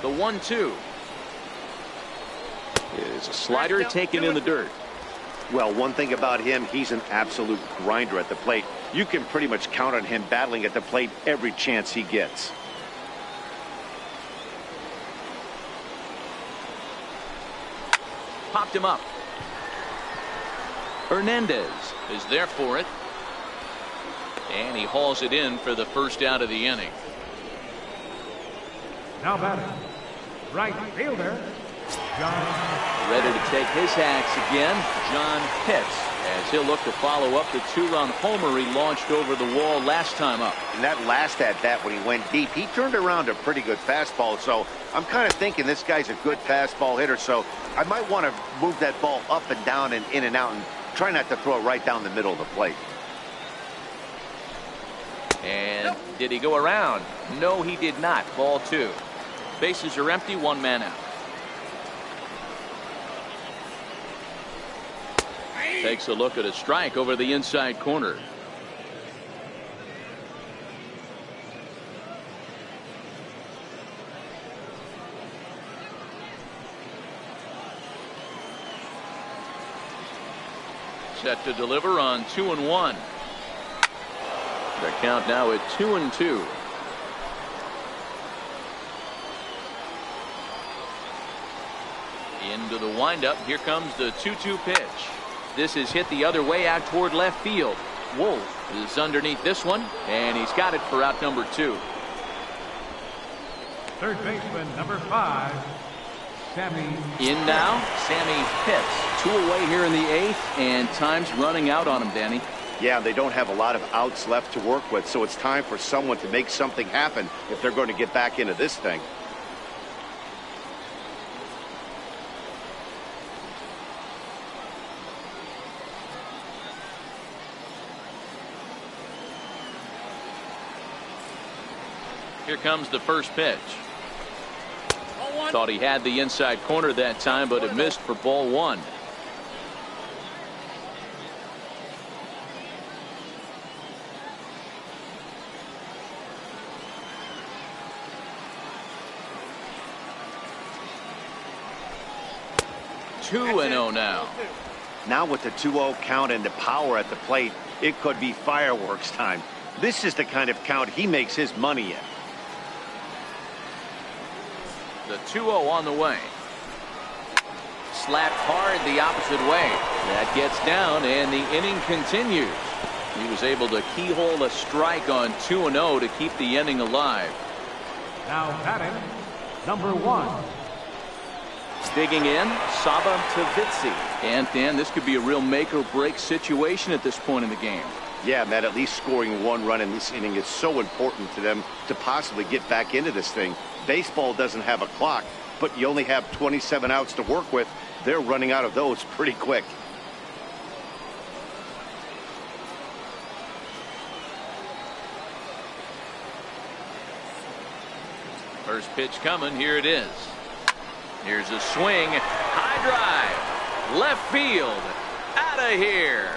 Speaker 1: The 1-2. Is a slider taken in the dirt.
Speaker 2: Well, one thing about him, he's an absolute grinder at the plate. You can pretty much count on him battling at the plate every chance he gets.
Speaker 1: Popped him up. Hernandez is there for it. And he hauls it in for the first out of the inning.
Speaker 3: Now batting, right fielder, John.
Speaker 1: Ready to take his hacks again, John Pitts, as he'll look to follow up the 2-run homer he launched over the wall last time up.
Speaker 2: And that last at-bat when he went deep, he turned around a pretty good fastball. So I'm kind of thinking this guy's a good fastball hitter. So I might want to move that ball up and down and in and out and try not to throw it right down the middle of the plate.
Speaker 1: And did he go around? No, he did not. Ball 2. Bases are empty, 1 man out. Takes a look at a strike over the inside corner. Set to deliver on 2-1. The count now at 2-2. Into the windup. Here comes the 2-2 pitch. This is hit the other way out toward left field. Wolf is underneath this one, and he's got it for out number 2.
Speaker 3: Third baseman, number 5, Sammy.
Speaker 1: In now, Sammy Pitts. 2 away here in the 8th, and time's running out on him, Danny.
Speaker 2: Yeah, they don't have a lot of outs left to work with, so it's time for someone to make something happen if they're going to get back into this thing.
Speaker 1: Here comes the first pitch. Thought he had the inside corner that time, but it missed for ball 1. Two and 0 now.
Speaker 2: Now with the 2-0 count and the power at the plate, it could be fireworks time. This is the kind of count he makes his money in.
Speaker 1: The 2-0 on the way. Slapped hard the opposite way. That gets down, and the inning continues. He was able to keyhole a strike on 2-0 to keep the inning alive.
Speaker 3: Now batting, number 1.
Speaker 1: Digging in, Saba Tavitsi. And Dan, this could be a real make or break situation at this point in the game.
Speaker 2: Yeah, Matt, at least scoring 1 run in this inning is so important to them to possibly get back into this thing. Baseball doesn't have a clock, but you only have 27 outs to work with. They're running out of those pretty quick.
Speaker 1: First pitch coming. Here it is. Here's a swing. High drive. Left field. Out of here.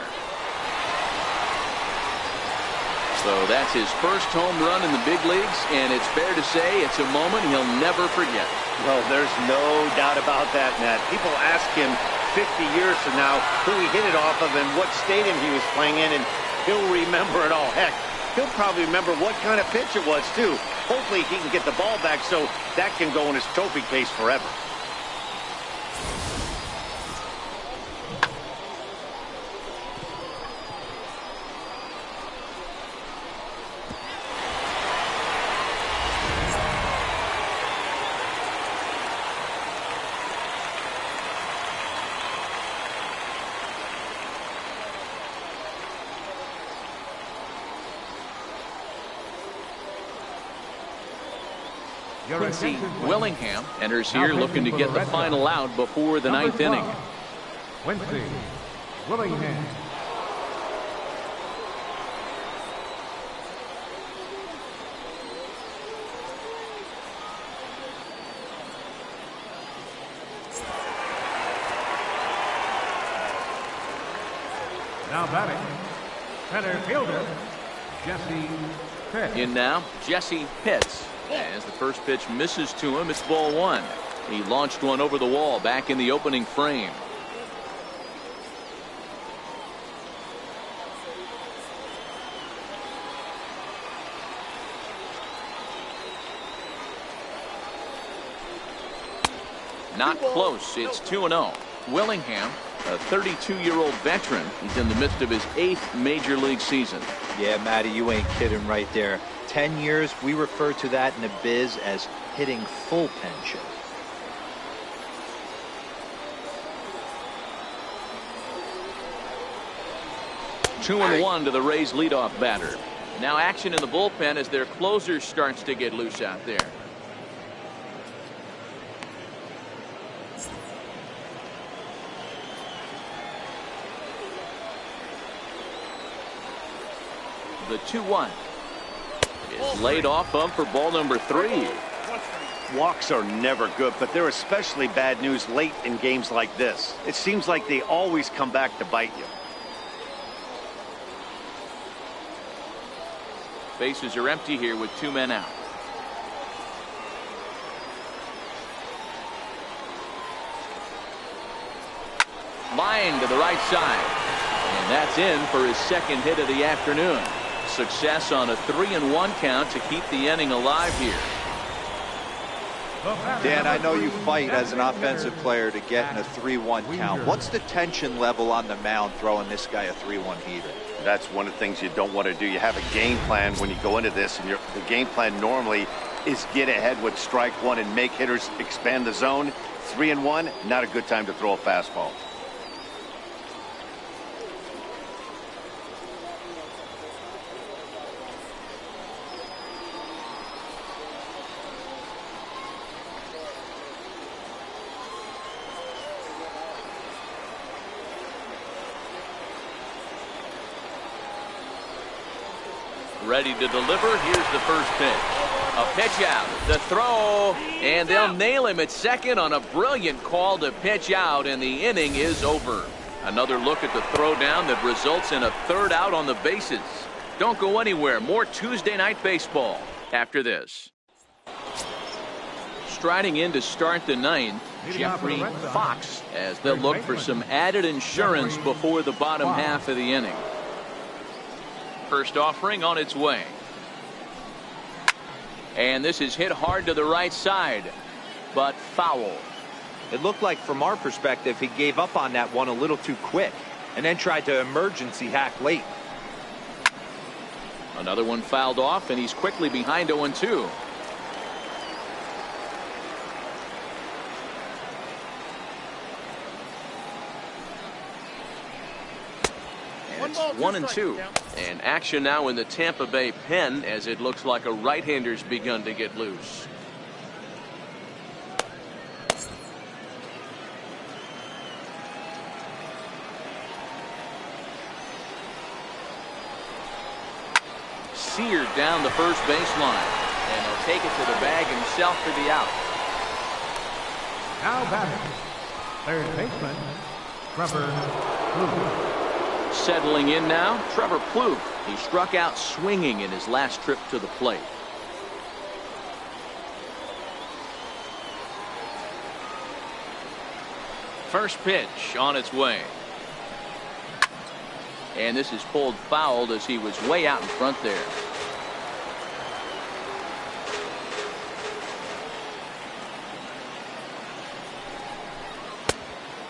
Speaker 1: So that's his first home run in the big leagues, and it's fair to say it's a moment he'll never forget.
Speaker 2: Well, there's no doubt about that, Matt. People ask him 50 years from now who he hit it off of and what stadium he was playing in, and he'll remember it all. Heck, he'll probably remember what kind of pitch it was, too. Hopefully he can get the ball back so that can go in his trophy case forever.
Speaker 1: Quincy Willingham enters here looking to get the final out before the ninth inning.
Speaker 3: Quincy Willingham. Now batting, center fielder, Jesse Pitt.
Speaker 1: In now, Jesse Pitts. As the first pitch misses to him, it's ball one. He launched one over the wall back in the opening frame. Not close. It's 2-0. Willingham, a 32-year-old veteran. He's in the midst of his 8th major league season.
Speaker 4: Yeah, Matty, you ain't kidding right there. 10 years, we refer to that in the biz as hitting full pension.
Speaker 1: Two and one to the Rays leadoff batter. Now action in the bullpen as their closer starts to get loose out there. The 2-1 is laid off of for ball number 3.
Speaker 2: Walks are never good, but they're especially bad news late in games like this. It seems like they always come back to bite you.
Speaker 1: Bases are empty here with 2 men out. Line to the right side. And that's in for his second hit of the afternoon. Success on a 3-1 count to keep the inning alive here.
Speaker 4: Dan, I know you fight as an offensive player to get in a 3-1 count. What's the tension level on the mound throwing this guy a 3-1 heater?
Speaker 2: That's one of the things you don't want to do. You have a game plan when you go into this, and the game plan normally is get ahead with strike one and make hitters expand the zone. 3-1, not a good time to throw a fastball.
Speaker 1: Ready to deliver. Here's the first pitch. A pitch out. The throw. And they'll nail him at second on a brilliant call to pitch out, and the inning is over. Another look at the throw down that results in a third out on the bases. Don't go anywhere. More Tuesday Night Baseball after this. Striding in to start the ninth, Jeffrey Foxx, as they'll look for some added insurance before the bottom half of the inning. First offering on its way. And this is hit hard to the right side, but foul.
Speaker 4: It looked like from our perspective he gave up on that one a little too quick and then tried to emergency hack late.
Speaker 1: Another one fouled off, and he's quickly behind 0-2. It's 1-2. And action now in the Tampa Bay pen as it looks like a right-hander's begun to get loose. Seared down the first baseline, and he'll take it to the bag himself for the out.
Speaker 3: Now batting, third baseman, Trevor Plouffe.
Speaker 1: Settling in now, Trevor Plouffe. He struck out swinging in his last trip to the plate. First pitch on its way. And this is pulled foul as he was way out in front there.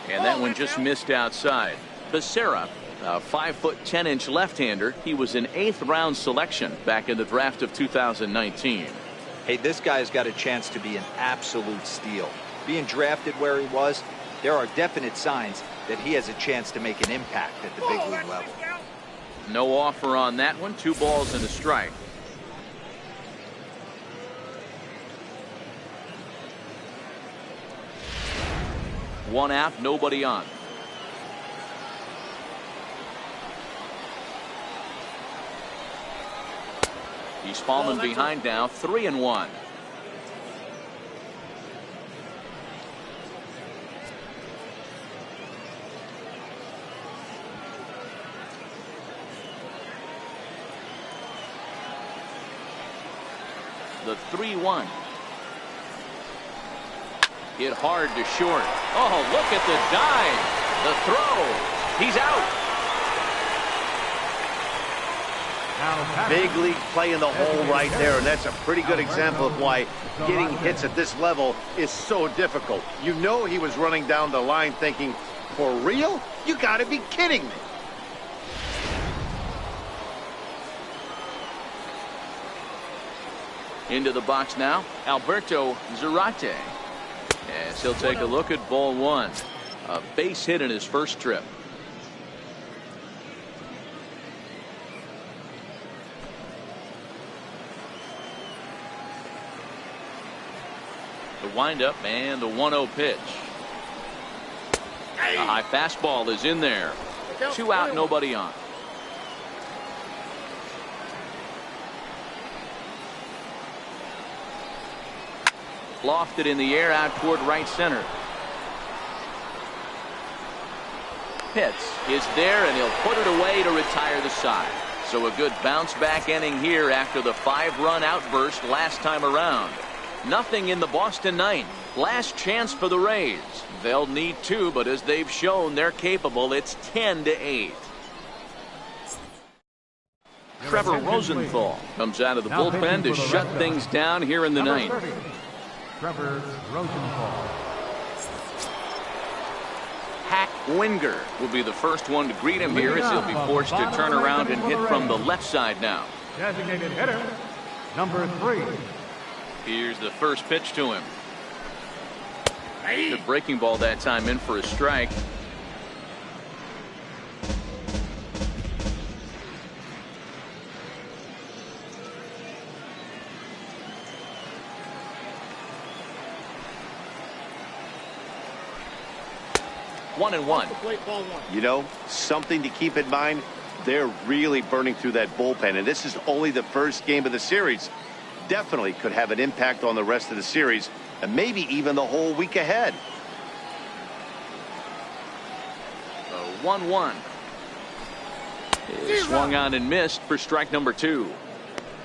Speaker 1: And that one just missed outside. Becerra, a 5'10" left-hander. He was an 8th round selection back in the draft of 2019.
Speaker 4: Hey, this guy's got a chance to be an absolute steal. Being drafted where he was, there are definite signs that he has a chance to make an impact at the big league level.
Speaker 1: No offer on that one. 2 balls and a strike. One out, nobody on. He's fallen behind now, 3-1. The 3-1. Hit hard to short. Oh, look at the dive. The throw. He's out.
Speaker 2: Big league play in the hole right there, and that's a pretty good example of why getting hits at this level is so difficult. You know he was running down the line thinking, for real? You got to be kidding me.
Speaker 1: Into the box now, Alberto Zarate. As he'll take a look at ball 1. A base hit in his first trip. The windup and the 1-0 pitch. A high fastball is in there. 2 out, nobody on. Lofted in the air out toward right center. Pitts is there, and he'll put it away to retire the side. So a good bounce back inning here after the 5-run outburst last time around. Nothing in the Boston 9th. Last chance for the Rays. They'll need 2, but as they've shown they're capable, it's 10-8. Trevor Rosenthal comes out of the bullpen to shut things down here in the 9th.
Speaker 3: Trevor Rosenthal.
Speaker 1: Hack Winger will be the first one to greet him here as he'll be forced to turn around and hit from the left side now.
Speaker 3: Designated hitter, number 3.
Speaker 1: Here's the first pitch to him. Good breaking ball that time, in for a strike. One and one.
Speaker 2: You know, something to keep in mind, they're really burning through that bullpen, and this is only the first game of the series. Definitely could have an impact on the rest of the series, and maybe even the whole week ahead.
Speaker 1: 1-1. Swung on and missed for strike number 2.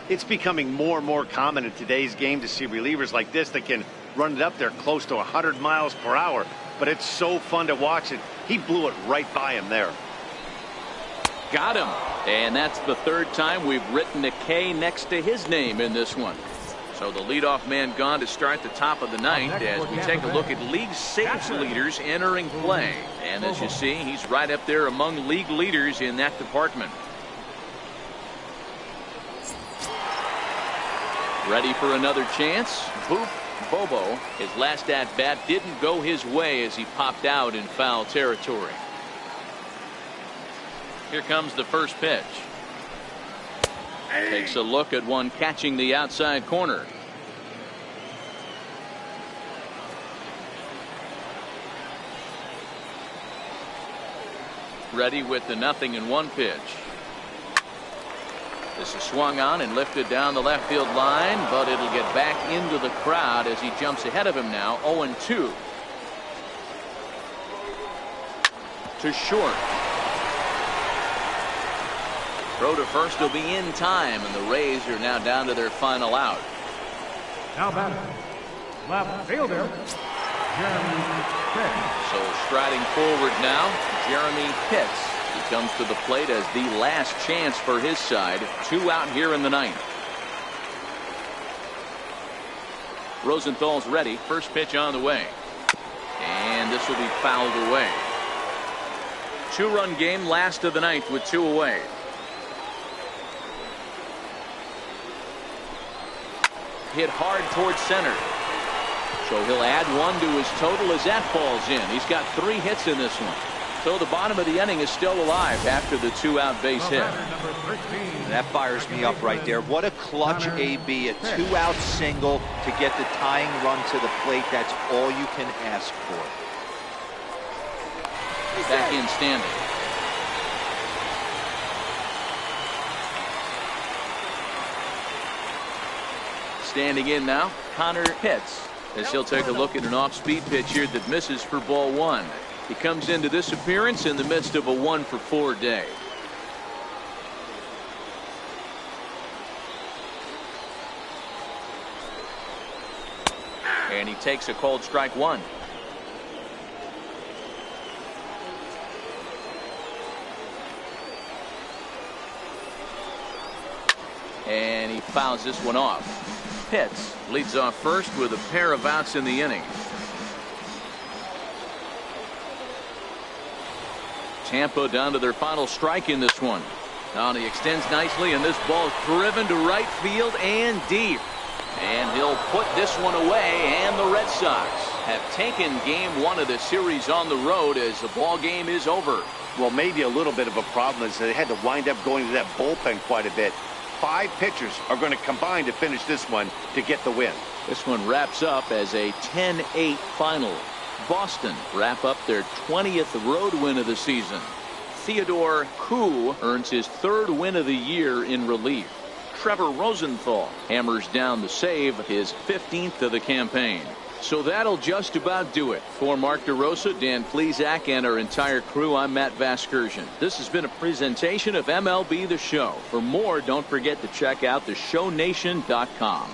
Speaker 2: It's becoming more and more common in today's game to see relievers like this that can run it up there close to 100 miles per hour. But it's so fun to watch it. He blew it right by him there.
Speaker 1: Got him. And that's the 3rd time we've written a K next to his name in this one. So the leadoff man gone to start the top of the 9th as we take a look at league saves leaders entering play. And as you see, he's right up there among league leaders in that department. Ready for another chance? Boop. Bobo, his last at-bat didn't go his way as he popped out in foul territory. Here comes the first pitch. Takes a look at one catching the outside corner. Ready with the 0-1 pitch. This is swung on and lifted down the left field line, but it'll get back into the crowd as he jumps ahead of him now. 0-2. To short. Throw to first will be in time, and the Rays are now down to their final out.
Speaker 3: Now batting, left fielder, Jeremy Pitts.
Speaker 1: So striding forward now, Jeremy Pitts. He comes to the plate as the last chance for his side. 2 out here in the ninth. Rosenthal's ready. First pitch on the way. And this will be fouled away. 2-run game, last of the ninth with 2 away. Hit hard towards center. So he'll add 1 to his total as that falls in. He's got 3 hits in this one. So the bottom of the inning is still alive after the 2-out base hit.
Speaker 4: That fires me up right there. What a clutch AB, a 2-out single to get the tying run to the plate. That's all you can ask for.
Speaker 1: Back in standing. Standing in now, Connor Pitts, as he'll take a look at an off-speed pitch here that misses for ball 1. He comes into this appearance in the midst of a 1-for-4 day. And he takes a called strike 1. And he fouls this one off. Pitts leads off first with a pair of outs in the inning. Tampa down to their final strike in this one. Now he extends nicely, and this ball is driven to right field and deep. And he'll put this one away, and the Red Sox have taken game 1 of the series on the road as the ball game is over.
Speaker 2: Well, maybe a little bit of a problem is they had to wind up going to that bullpen quite a bit. 5 pitchers are going to combine to finish this one to get the win.
Speaker 1: This one wraps up as a 10-8 final. Boston wrap up their 20th road win of the season. Theodore Koo earns his 3rd win of the year in relief. Trevor Rosenthal hammers down the save, his 15th of the campaign. So that'll just about do it. For Mark DeRosa, Dan Plesac, and our entire crew, I'm Matt Vasgersian. This has been a presentation of MLB The Show. For more, don't forget to check out theshownation.com.